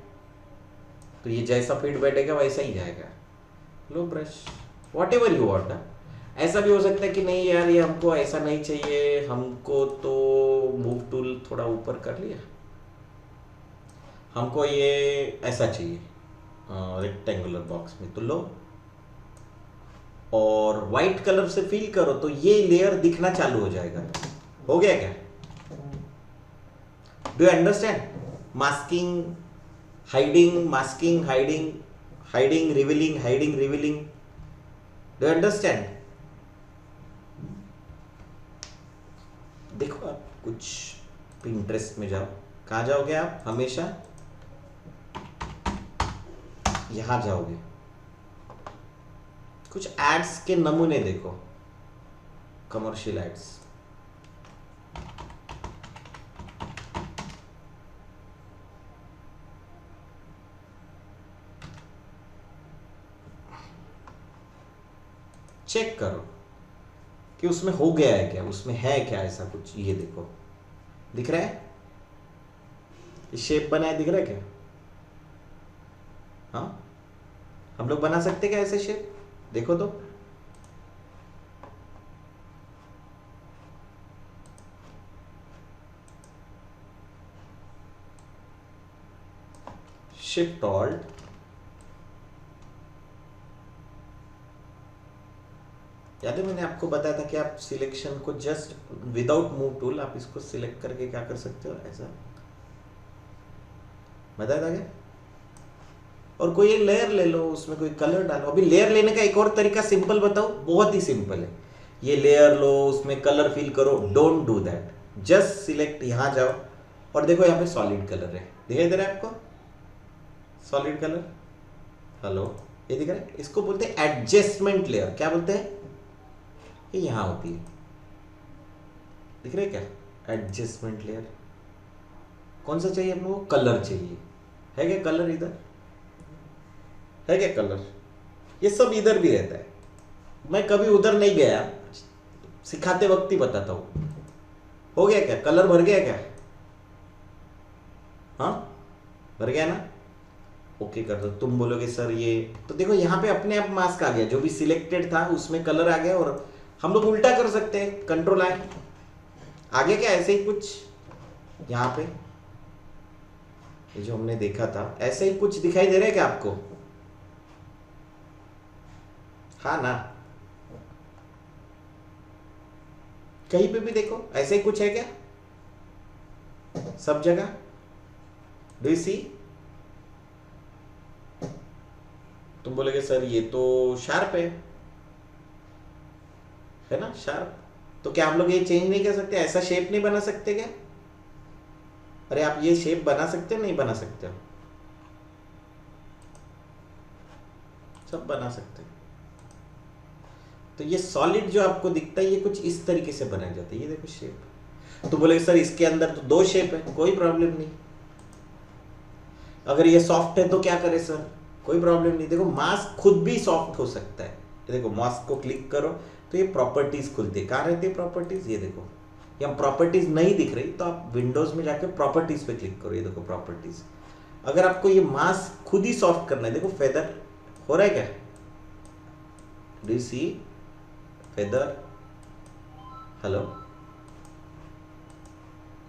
तो ये जैसा फिट बैठेगा वैसा ही जाएगा। लो brush, whatever you want. ऐसा भी हो सकता है कि नहीं यार ये हमको ऐसा नहीं चाहिए, हमको तो मूव टूल थोड़ा ऊपर कर लिया, हमको ये ऐसा चाहिए रेक्टेंगुलर बॉक्स में, तो लो और व्हाइट कलर से फिल करो तो ये लेयर दिखना चालू हो जाएगा। हो गया क्या? Do you understand? Masking, hiding, masking, hiding, hiding, revealing, hiding, revealing. Do you understand? देखो आप कुछ पिंटरेस्ट में जाओ, कहाँ जाओगे आप? हमेशा यहां जाओगे, कुछ एड्स के नमूने देखो, कमर्शियल एड्स। चेक करो कि उसमें हो गया है क्या, उसमें है क्या ऐसा कुछ। ये देखो, दिख रहा है, ये शेप बना है, दिख रहा है क्या? हाँ, हम लोग बना सकते क्या ऐसे शेप? देखो तो, शिफ्ट ऑल्ट, याद है मैंने आपको बताया था कि आप सिलेक्शन को जस्ट विदाउट मूव टूल आप इसको सिलेक्ट करके क्या कर सकते हो, ऐसा बताया था क्या? और कोई एक लेयर ले लो, उसमें कोई कलर डालो। अभी लेयर लेने का एक और तरीका सिंपल बताओ, बहुत ही सिंपल है। ये लेयर लो, उसमें कलर फिल करो, don't do that, just select, यहां जाओ और देखो यहाँ पे सॉलिड कलर है, दिखाई दे रहा है आपको सॉलिड कलर? हेलो, ये दिख रहा है? इसको बोलते हैं एडजस्टमेंट लेयर। क्या बोलते हैं? ये यहां होती है, दिख रहा है क्या? Adjustment layer. कौन सा चाहिए आपको? कलर चाहिए, है क्या कलर? इधर है क्या कलर? ये सब इधर भी रहता है, मैं कभी उधर नहीं गया, सिखाते वक्त ही बताता हूं। हो गया क्या? कलर भर गया क्या? हाँ, भर गया ना? ओके कर दो। तुम बोलोगे सर ये, तो देखो यहाँ पे अपने आप मास्क आ गया, जो भी सिलेक्टेड था उसमें कलर आ गया। और हम लोग उल्टा कर सकते हैं, कंट्रोल आगे क्या, ऐसे ही कुछ यहाँ पे ये जो हमने देखा था ऐसे ही कुछ दिखाई दे रहा है क्या आपको? हाँ ना, कहीं पे भी देखो ऐसे ही कुछ है क्या? सब जगह डू यू सी? तुम बोलोगे सर ये तो शार्प है ना, शार्प। तो क्या हम लोग ये चेंज नहीं कर सकते? ऐसा शेप नहीं बना सकते क्या? अरे आप ये शेप बना सकते हो, नहीं बना सकते हो? सब बना सकते हो। तो ये सॉलिड जो आपको दिखता है ये कुछ इस तरीके से बनाया जाता है, ये देखो शेप। तो बोले सर इसके अंदर तो दो शेप है, कोई प्रॉब्लम नहीं। अगर ये सॉफ्ट है तो क्या करे सर? कोई प्रॉब्लम नहीं। देखो मास्क खुद भी सॉफ्ट हो सकता है। ये देखो मास्क को क्लिक करो तो ये प्रॉपर्टीज खुलती है। कहाँ रहती है प्रॉपर्टीज? ये देखो, यहाँ प्रॉपर्टीज नहीं दिख रही तो आप विंडोज में जाकर प्रॉपर्टीज पे क्लिक करो, ये देखो प्रॉपर्टीज। अगर आपको ये मास्क खुद ही सॉफ्ट करना है, देखो फेदर हो रहा है क्या? Do you see feather? Hello,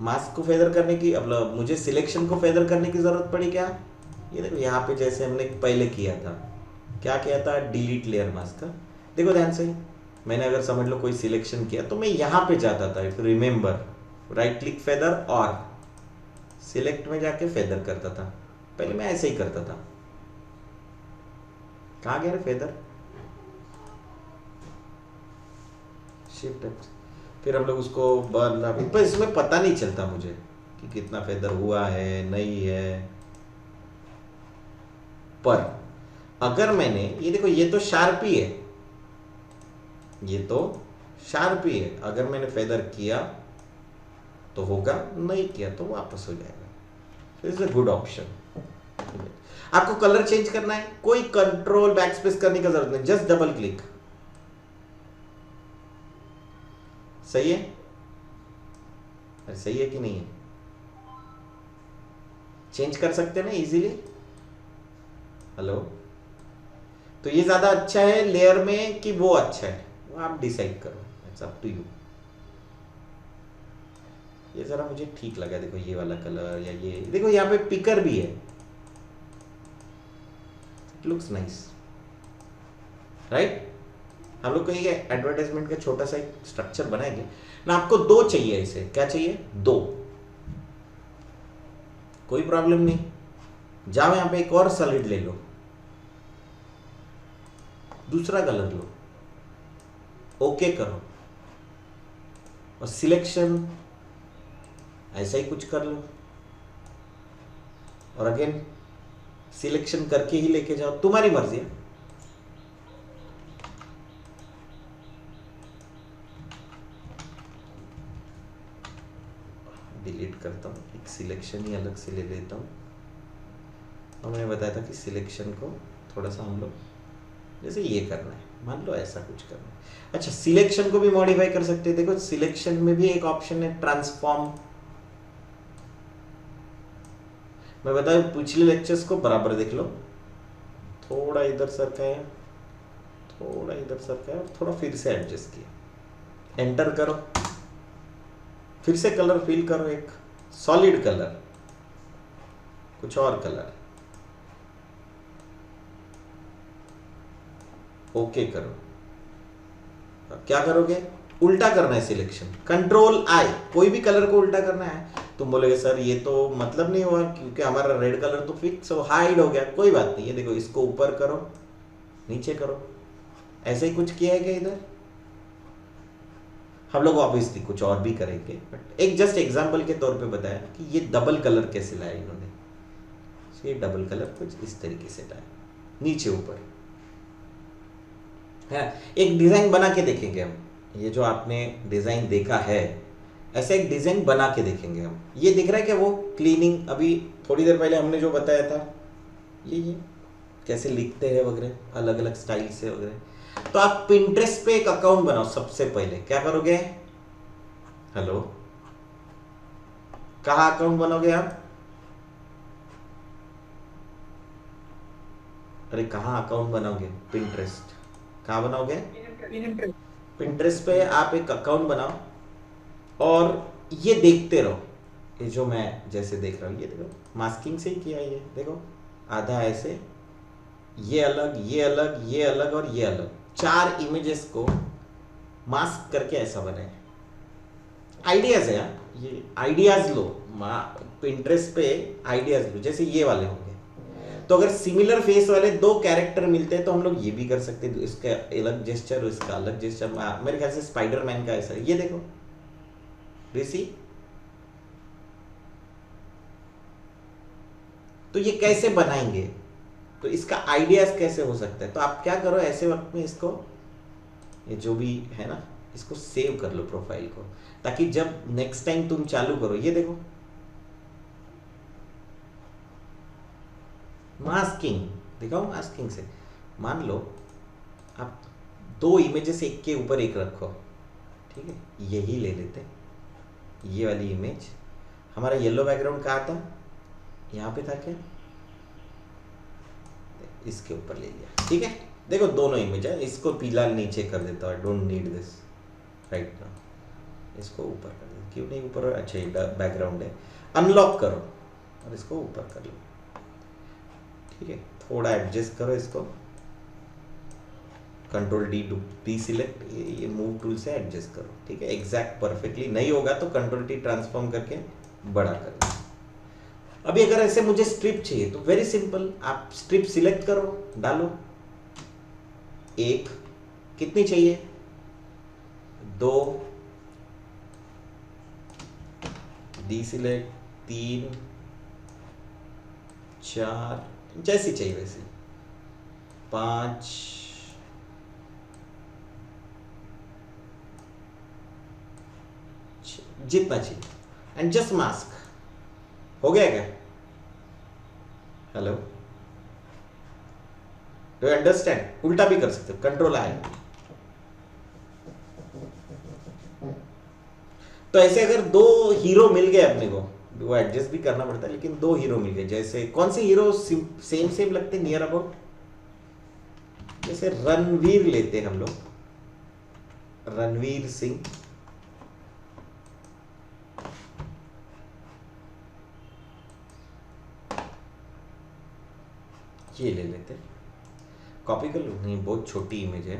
mask को फेदर करने की, मतलब मुझे सिलेक्शन को फेदर करने की जरूरत पड़ी क्या? ये देखो यहाँ पे जैसे हमने पहले किया था, क्या किया था? डिलीट लेयर मास्क का। देखो ध्यान से, मैंने अगर समझ लो कोई सिलेक्शन किया तो मैं यहाँ पे जाता था, if remember, right click feather और सिलेक्ट में जाके फेदर करता था। पहले मैं ऐसे ही करता था। कहाँ गया रे फेदर? शिफ्ट फिर हम लोग उसको बर्न, पर इसमें पता नहीं चलता मुझे कि कितना फेदर हुआ है नहीं है। पर अगर मैंने ये देखो, ये तो शार्पी है, ये तो शार्पी है, अगर मैंने फेदर किया तो होगा, नहीं किया तो वापस हो जाएगा। Is a good option. आपको कलर चेंज करना है, कोई कंट्रोल बैकस्पेस करने की जरूरत नहीं, जस्ट डबल क्लिक। सही है? अरे सही है कि नहीं है? चेंज कर सकते हैं ना इजीली। हेलो, तो ये ज्यादा अच्छा है लेयर में कि वो अच्छा है, वो आप डिसाइड करो, इट्स अप टू यू। ये जरा मुझे ठीक लगा, देखो ये वाला कलर, या ये देखो यहाँ पे पिकर भी है, इट लुक्स नाइस, राइट? हम लोग कहीं एडवर्टाइजमेंट का छोटा सा एक स्ट्रक्चर बनाएंगे ना। आपको दो चाहिए, इसे क्या चाहिए? दो, कोई प्रॉब्लम नहीं। जाओ यहाँ पे एक और सॉलिड ले लो, दूसरा कलर लो, ओके करो, और सिलेक्शन ऐसा ही कुछ कर लो, और अगेन सिलेक्शन करके ही लेके जाओ, तुम्हारी मर्जी है। डिलीट करता हूँ, एक सिलेक्शन ही अलग से ले लेता हूँ। और मैंने बताया था कि सिलेक्शन को थोड़ा सा हम लोग जैसे ये करना है, मान लो ऐसा कुछ करना है। अच्छा, सिलेक्शन को भी मॉडिफाई कर सकते हैं। देखो सिलेक्शन में भी एक ऑप्शन है ट्रांसफॉर्म। मैं बताऊं, पिछले लेक्चर्स को बराबर देख लो, थोड़ा इधर सरकाया, थोड़ा इधर सरकाया, और थोड़ा फिर से एडजस्ट किया, एंटर करो, फिर से कलर फिल करो, एक सॉलिड कलर, कुछ और कलर, ओके करो। अब क्या करोगे? उल्टा करना है सिलेक्शन, कंट्रोल आई, कोई भी कलर को उल्टा करना है। तुम बोलोगे सर ये तो मतलब नहीं हुआ, क्योंकि हमारा रेड कलर तो फिक्स हो, हाइड हो गया। कोई बात नहीं, ये देखो, इसको ऊपर करो, नीचे करो, ऐसे ही कुछ किया है क्या इधर? हम लोग ऑब्वियसली कुछ और भी करेंगे, बट एक जस्ट एग्जांपल के तौर पे बताया कि ये डबल कलर कैसे लाया इन्होंने। ये डबल कलर कुछ इस तरीके से लाया, नीचे ऊपर है। एक डिजाइन बना के देखेंगे हम, ये जो आपने डिजाइन देखा है, ऐसा एक डिजाइन बना के देखेंगे हम। ये दिख रहा है क्या वो क्लीनिंग? अभी थोड़ी देर पहले हमने जो बताया था, ये कैसे लिखते हैं वगैरह, अलग अलग स्टाइल से वगैरह। तो आप पिंटरेस्ट पे एक अकाउंट बनाओ। सबसे पहले क्या करोगे? हेलो, कहाँ अकाउंट बनोगे आप? अरे कहाँ अकाउंट बनाओगे? पिंटरेस्ट कहाँ बनाओगे? पिंटरेस्ट पे आप एक अकाउंट बनाओ, और ये देखते रहो। ये जो मैं जैसे देख रहा हूँ, ये देखो, मास्किंग से ही किया, ये देखो, आधा ऐसे, ये अलग, ये अलग, ये अलग, और ये अलग, 4 इमेजेस को मास्क करके ऐसा बनाए। आइडियाज है यार, ये आइडियाज लो, पिंटरेस्ट पे आइडियाज लो, जैसे ये वाले होंगे। तो अगर सिमिलर फेस वाले 2 कैरेक्टर मिलते हैं तो हम लोग ये भी कर सकते हैं, इसका अलग जेस्चर, इसका अलग जेस्चर। मेरे ख्याल से स्पाइडरमैन का ऐसा, ये देखो ऋषि। तो ये कैसे बनाएंगे, तो इसका आइडियाज कैसे हो सकता है? तो आप क्या करो, ऐसे वक्त में इसको, ये जो भी है ना, इसको सेव कर लो प्रोफाइल को, ताकि जब नेक्स्ट टाइम तुम चालू करो, ये देखो मास्किंग दिखाओ। मास्किंग से मान लो आप 2 इमेजेस एक के ऊपर एक रखो, ठीक है, यही ले लेते, ये वाली इमेज। हमारा येलो बैकग्राउंड कहाँ था? यहाँ पे था क्या? इसके ऊपर ले लिया, ठीक है। देखो दोनों इमेज है, इसको पीला नीचे कर देता हूँ, don't need this right now. इसको ऊपर कर दे, क्यों नहीं ऊपर? अच्छा, ये बैकग्राउंड है, अनलॉक करो और इसको ऊपर कर लो, ठीक है। थोड़ा एडजस्ट करो इसको, कंट्रोल डी सिलेक्ट, ये मूव टूल से एडजस्ट करो, ठीक है। एग्जैक्ट परफेक्टली नहीं होगा तो कंट्रोल टी ट्रांसफॉर्म करके बड़ा कर दो। अभी अगर ऐसे मुझे स्ट्रिप चाहिए तो वेरी सिंपल, आप स्ट्रिप सिलेक्ट करो, डालो, एक, कितनी चाहिए? 2, डी सिलेक्ट 3 4 जैसी चाहिए वैसी 5 जितना चाहिए एंड जस्ट मास्क। हो गया क्या? Hello, do you understand? उल्टा भी कर सकते हो, कंट्रोल आएगा। तो ऐसे अगर दो हीरो मिल गए अपने को, वो एडजस्ट भी करना पड़ता है, लेकिन दो हीरो मिल गए, जैसे कौन से हीरो सेम सेम लगते नियर अबाउट, जैसे रणवीर लेते हम लोग, रणवीर सिंह, ये ले लेते, कॉपी कर लो। नहीं, बहुत छोटी इमेज है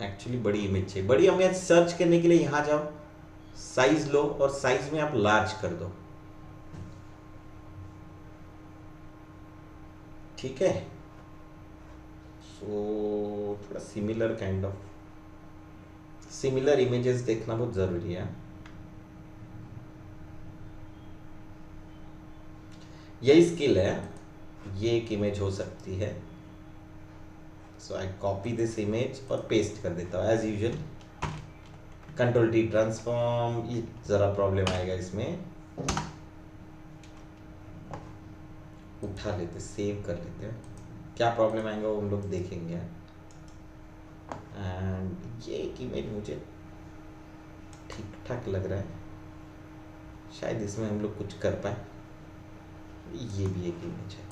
एक्चुअली, बड़ी इमेज चाहिए। बड़ी इमेज सर्च करने के लिए यहां जाओ, साइज लो और साइज में आप लार्ज कर दो, ठीक है। सो थोड़ा similar kind of similar images देखना बहुत जरूरी है। यही स्किल है, ये एक इमेज हो सकती है। So I copy this image और पेस्ट कर देता हूँ as usual, control T transform. ये जरा प्रॉब्लम आएगा इसमें, उठा लेते, सेव कर लेते हैं, क्या प्रॉब्लम आएगा वो हम लोग देखेंगे। एंड ये एक इमेज मुझे ठीक ठाक लग रहा है, शायद इसमें हम लोग कुछ कर पाए। ये भी एक इमेज है,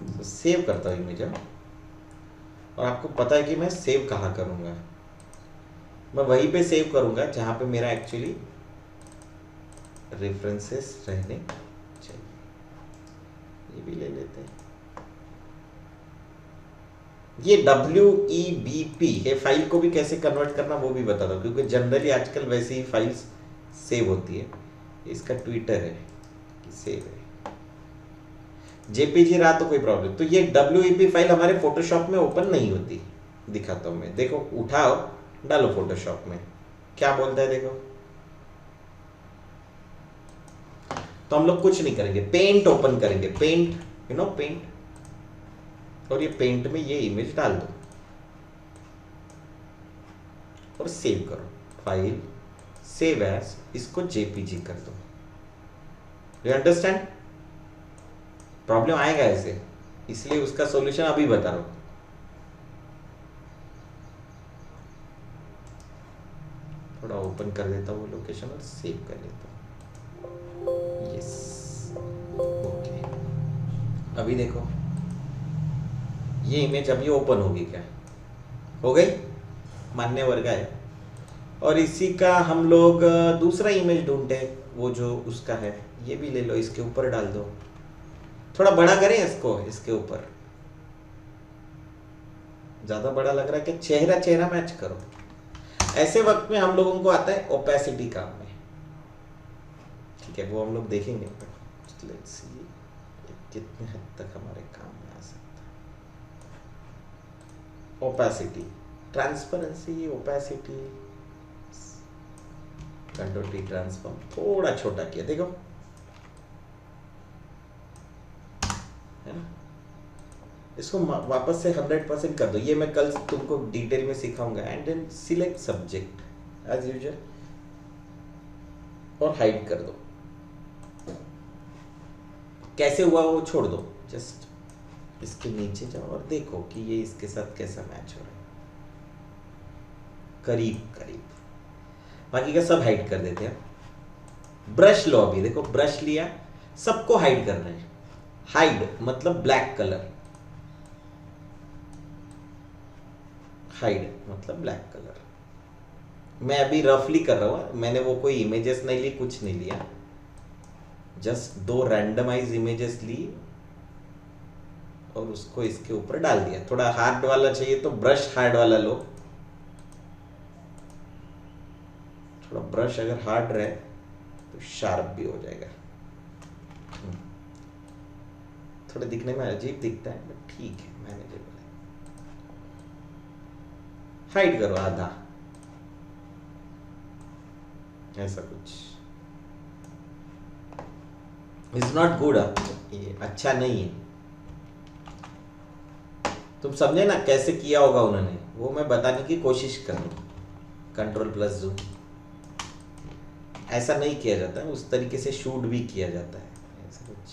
तो सेव करता हूँ इमेज। और आपको पता है कि मैं सेव कहाँ करूँगा, मैं वहीं पे सेव करूँगा जहाँ पे मेरा एक्चुअली रेफरेंसेस रहने चाहिए। ये भी ले लेते हैं। ये WEBP है, फाइल को भी कैसे कन्वर्ट करना वो भी बता दो, क्योंकि जनरली आजकल वैसे ही फाइल्स सेव होती है। इसका ट्विटर है कि सेव है, JPG रहा तो कोई प्रॉब्लम। तो ये WEP फाइल हमारे फोटोशॉप में ओपन नहीं होती, दिखाता हूं मैं, देखो उठाओ, डालो फोटोशॉप में, क्या बोलता है देखो। तो हम लोग कुछ नहीं करेंगे, पेंट ओपन करेंगे, पेंट, यू नो पेंट, और ये पेंट में ये इमेज डाल दो और सेव करो, फाइल सेव एज, इसको JPG कर दो। You understand? प्रॉब्लम आएगा ऐसे, इसलिए उसका सॉल्यूशन अभी बता रहा हूं। थोड़ा ओपन कर देता हूँ लोकेशन और सेव कर लेता हूँ। Yes, okay. अभी देखो ये इमेज अभी ओपन होगी, क्या हो गई? मान्य वर्ग है। और इसी का हम लोग दूसरा इमेज ढूंढते, वो जो उसका है, ये भी ले लो, इसके ऊपर डाल दो। थोड़ा बड़ा करें इसको, इसके ऊपर ज्यादा बड़ा लग रहा है कि चेहरा चेहरा मैच करो। ऐसे वक्त में हम लोगों को आता है ओपेसिटी काम में, ठीक है, वो हम लोग देखेंगे। लेट्स सी कितने हद तक हमारे काम में आ सकता है। Opacity, transparency, opacity, control T transform, थोड़ा छोटा किया, देखो है ना। इसको वापस से 100% कर दो, ये मैं कल तुमको डिटेल में सिखाऊंगा। And then select subject as usual और हाइड कर दो। कैसे हुआ वो छोड़ दो, जस्ट इसके नीचे जाओ और देखो कि ये इसके साथ कैसा मैच हो रहा है, करीब करीब। बाकी का सब हाइड कर देते हैं। ब्रश लो, अभी देखो ब्रश लिया, सबको हाइड कर रहे हैं। हाइड मतलब ब्लैक कलर, हाइड मतलब ब्लैक कलर। मैं अभी रफली कर रहा हूँ, मैंने वो कोई इमेजेस नहीं ली, कुछ नहीं लिया, जस्ट 2 रैंडमाइज इमेजेस ली और उसको इसके ऊपर डाल दिया। थोड़ा हार्ड वाला चाहिए तो ब्रश हार्ड वाला लो, थोड़ा ब्रश अगर हार्ड रहे तो शार्प भी हो जाएगा। थोड़ा दिखने में अजीब दिखता है बट ठीक है, मैनेजेबल है। हाइड करो आधा, ऐसा कुछ। इज नॉट गुड, ये अच्छा नहीं है। तुम समझे ना कैसे किया होगा उन्होंने, वो मैं बताने की कोशिश कर रहा हूँ। कंट्रोल प्लस जूम ऐसा नहीं किया जाता है, उस तरीके से शूट भी किया जाता है ऐसा कुछ।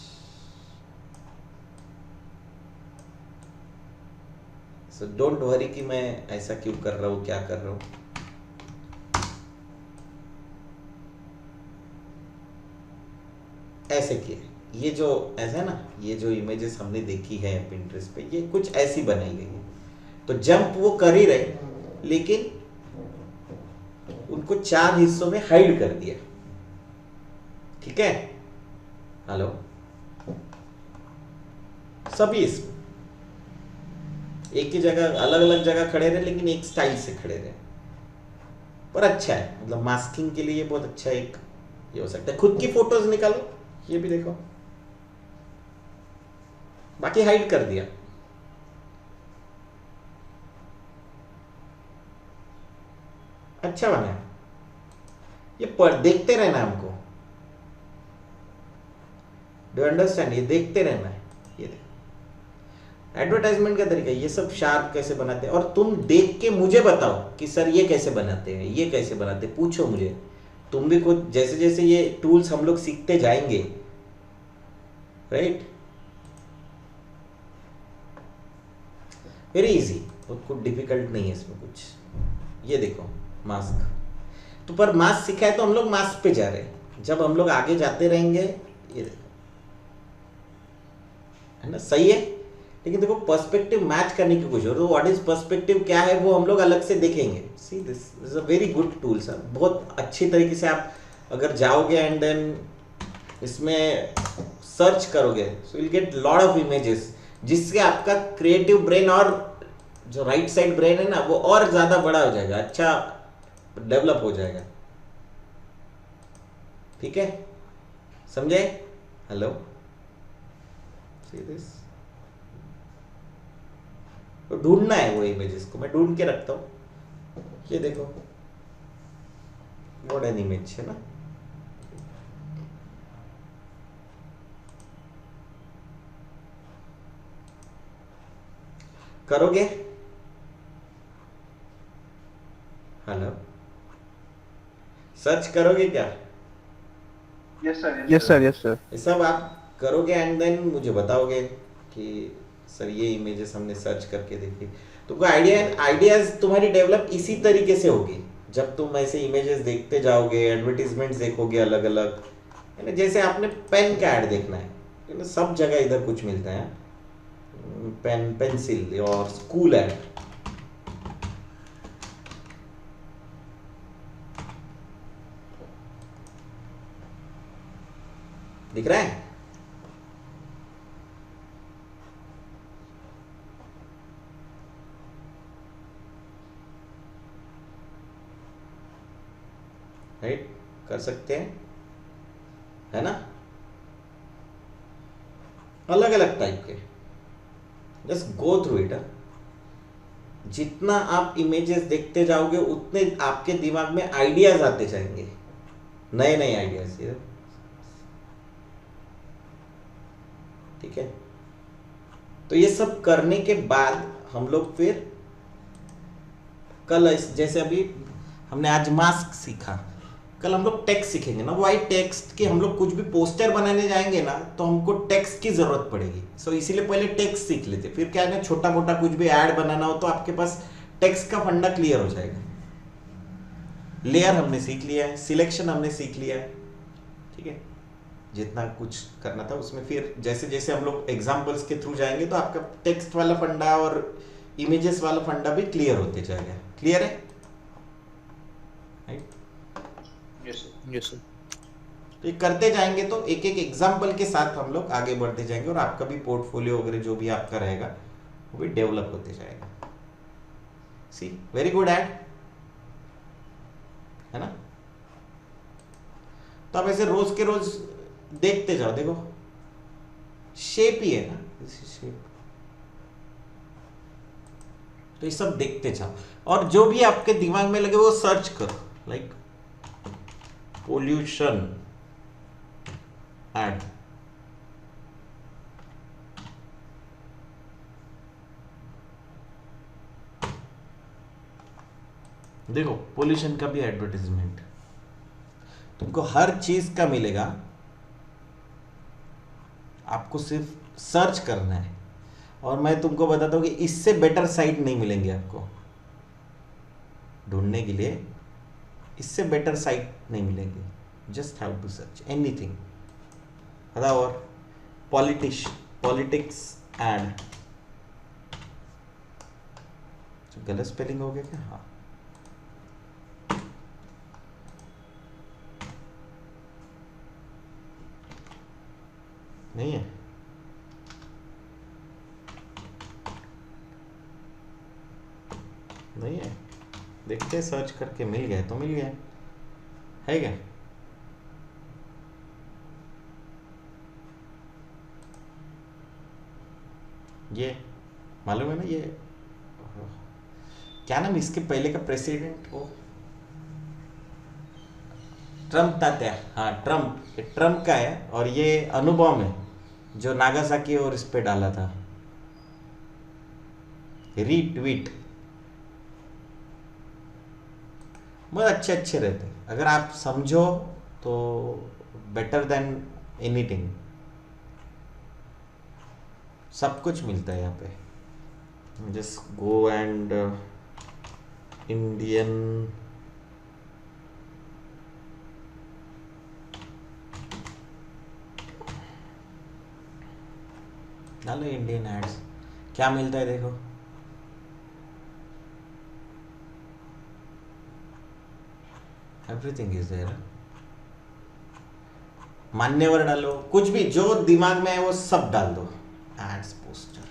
सो डोंट वरी कि मैं ऐसा क्यों कर रहा हूँ, क्या कर रहा हूँ। ऐसे किए, ये जो ऐसा है ना, ये जो इमेजेस हमने देखी है पिंटरेस्ट पे, ये कुछ ऐसी बनाई गई है। तो जंप वो कर ही रहे, लेकिन उनको 4 हिस्सों में हाइड कर दिया। ठीक है, हेलो, सभी इसमें एक ही जगह, अलग अलग जगह खड़े रहे, लेकिन एक स्टाइल से खड़े रहे। पर अच्छा है, मतलब मास्किंग के लिए बहुत अच्छा एक ये हो सकता है। खुद की फोटोज निकालो, ये भी देखो, बाकी हाइड कर दिया। अच्छा बना है ये, पर देखते रहना है हमको। डू अंडरस्टैंड, ये देखते रहना है। ये देखो एडवर्टाइजमेंट का तरीका, ये सब शार्प कैसे बनाते हैं, और तुम देख के मुझे बताओ कि सर ये कैसे बनाते हैं, ये कैसे बनाते हैं, पूछो मुझे। तुम भी कुछ, जैसे जैसे ये टूल्स हम लोग सीखते जाएंगे, राइट, वेरी इजी, कुछ डिफिकल्ट नहीं है इसमें कुछ। ये देखो मास्क, तो पर मास्क सीखा है तो हम लोग मास्क पे जा रहे हैं। जब हम लोग आगे जाते रहेंगे, ये देखो, है ना, सही है। लेकिन देखो पर्सपेक्टिव मैच करने की कोशिश, तो व्हाट इज पर्सपेक्टिव क्या है वो हम लोग अलग से देखेंगे। See this is a very good tool sir, बहुत अच्छी तरीके से आप अगर जाओगे एंड देन इसमें सर्च करोगे, so will get lot of images, जिससे आपका क्रिएटिव ब्रेन और जो राइट साइड ब्रेन है ना, वो और ज्यादा बड़ा हो जाएगा, अच्छा डेवलप हो जाएगा। ठीक है, समझे? हेलो, सी दिस, तो ढूंढना है वो इमेजेस को, मैं ढूंढ के रखता हूं। ये देखो व्हाट एन इमेज है ना, करोगे? हेलो, सर्च करोगे क्या? Yes, sir. Yes, sir. Yes, sir. ये सब आप करोगे एंड देन मुझे बताओगे कि सर ये इमेजेस हमने सर्च करके देखी। तो कोई आइडियाज तुम्हारी डेवलप इसी तरीके से होगी, जब तुम ऐसे इमेजेस देखते जाओगे, एडवर्टीजमेंट्स देखोगे अलग अलग, है ना। जैसे आपने पेन का ऐड देखना है ना, सब जगह इधर कुछ मिलता है, पेन, पेंसिल और स्कूल ऐड। दिख रहा है? राइट, कर सकते हैं, है ना, अलग अलग टाइप के। Just go through it. जितना आप इमेजेस देखते जाओगे उतने आपके दिमाग में आइडियाज आते जाएंगे, नए नए आइडियाज। ठीक है, तो ये सब करने के बाद हम लोग फिर कल, जैसे अभी हमने आज मास्क सीखा, कल हम लोग टेक्स्ट सीखेंगे ना। वाइट टेक्स्ट के हम लोग कुछ भी पोस्टर बनाने जाएंगे ना, तो हमको टेक्स्ट की जरूरत पड़ेगी। सो इसीलिए पहले टेक्स्ट सीख लेते, फिर क्या है ना, छोटा मोटा कुछ भी ऐड बनाना हो तो आपके पास टेक्स्ट का फंडा क्लियर हो जाएगा। लेयर हमने सीख लिया है, सिलेक्शन हमने सीख लिया है। ठीक है, जितना कुछ करना था उसमें, फिर जैसे जैसे हम लोग एग्जाम्पल्स के थ्रू जाएंगे तो आपका टेक्स्ट वाला फंडा और इमेजेस वाला फंडा भी क्लियर होते जाएगा। क्लियर है? Right, Yes, sir. Yes, sir. तो ये करते जाएंगे तो एक एक एग्जाम्पल के साथ हम लोग आगे बढ़ते जाएंगे, और आपका भी पोर्टफोलियो वगैरह जो भी आपका रहेगा वो भी डेवलप होते जाएगा। सी, वेरी गुड ऐड, है ना। तो आप ऐसे रोज के रोज देखते जाओ, देखो शेप ही है ना, शेप। तो ये सब देखते जाओ, और जो भी आपके दिमाग में लगे वो सर्च करो, लाइक पोल्यूशन ऐड, देखो पोल्यूशन का भी एडवर्टाइजमेंट, तुमको हर चीज का मिलेगा, आपको सिर्फ सर्च करना है। और मैं तुमको बताता हूँ कि इससे बेटर साइट नहीं मिलेंगे आपको ढूंढने के लिए, इससे बेटर साइट नहीं मिलेंगे। Just have to search anything. बताओ। और पॉलिटिक्स एड, गलत स्पेलिंग हो गया क्या? हाँ, नहीं है। नहीं है, देखते सर्च करके मिल गया तो मिल गया, है क्या? ये मालूम है ना, ये क्या नाम इसके पहले का प्रेसिडेंट, वो ट्रम्प तात्या, हाँ ट्रम्प, ये ट्रम्प का है। और ये अनुभव है जो नागासाकी और इस पे डाला था, रीट्वीट। बहुत अच्छे अच्छे रहते हैं अगर आप समझो तो, बेटर देन एनीथिंग। सब कुछ मिलता है यहाँ पे। जस्ट गो एंड इंडियन डालो, इंडियन एड्स क्या मिलता है देखो। Everything is there. मान्यवर डालो, कुछ भी जो दिमाग में है वो सब डाल दो। एड्स पोस्टर,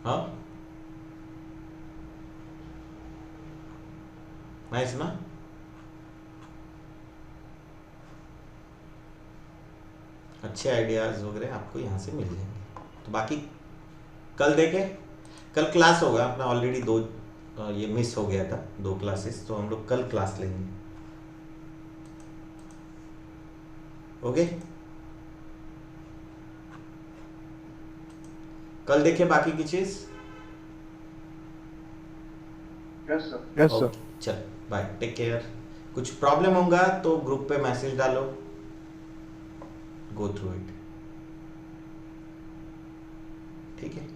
हाँ नाइस ना। अच्छे आइडियाज वगैरह आपको यहाँ से मिल जाएंगे। तो बाकी कल देखें, कल क्लास होगा अपना ऑलरेडी दो, ये मिस हो गया था 2 क्लासेस, तो हम लोग कल क्लास लेंगे। ओके, कल देखें बाकी की चीज। Yes, sir. Yes, sir. चल बाय, टेक केयर। कुछ प्रॉब्लम होगा तो ग्रुप पे मैसेज डालो, गो थ्रू इट। ठीक है।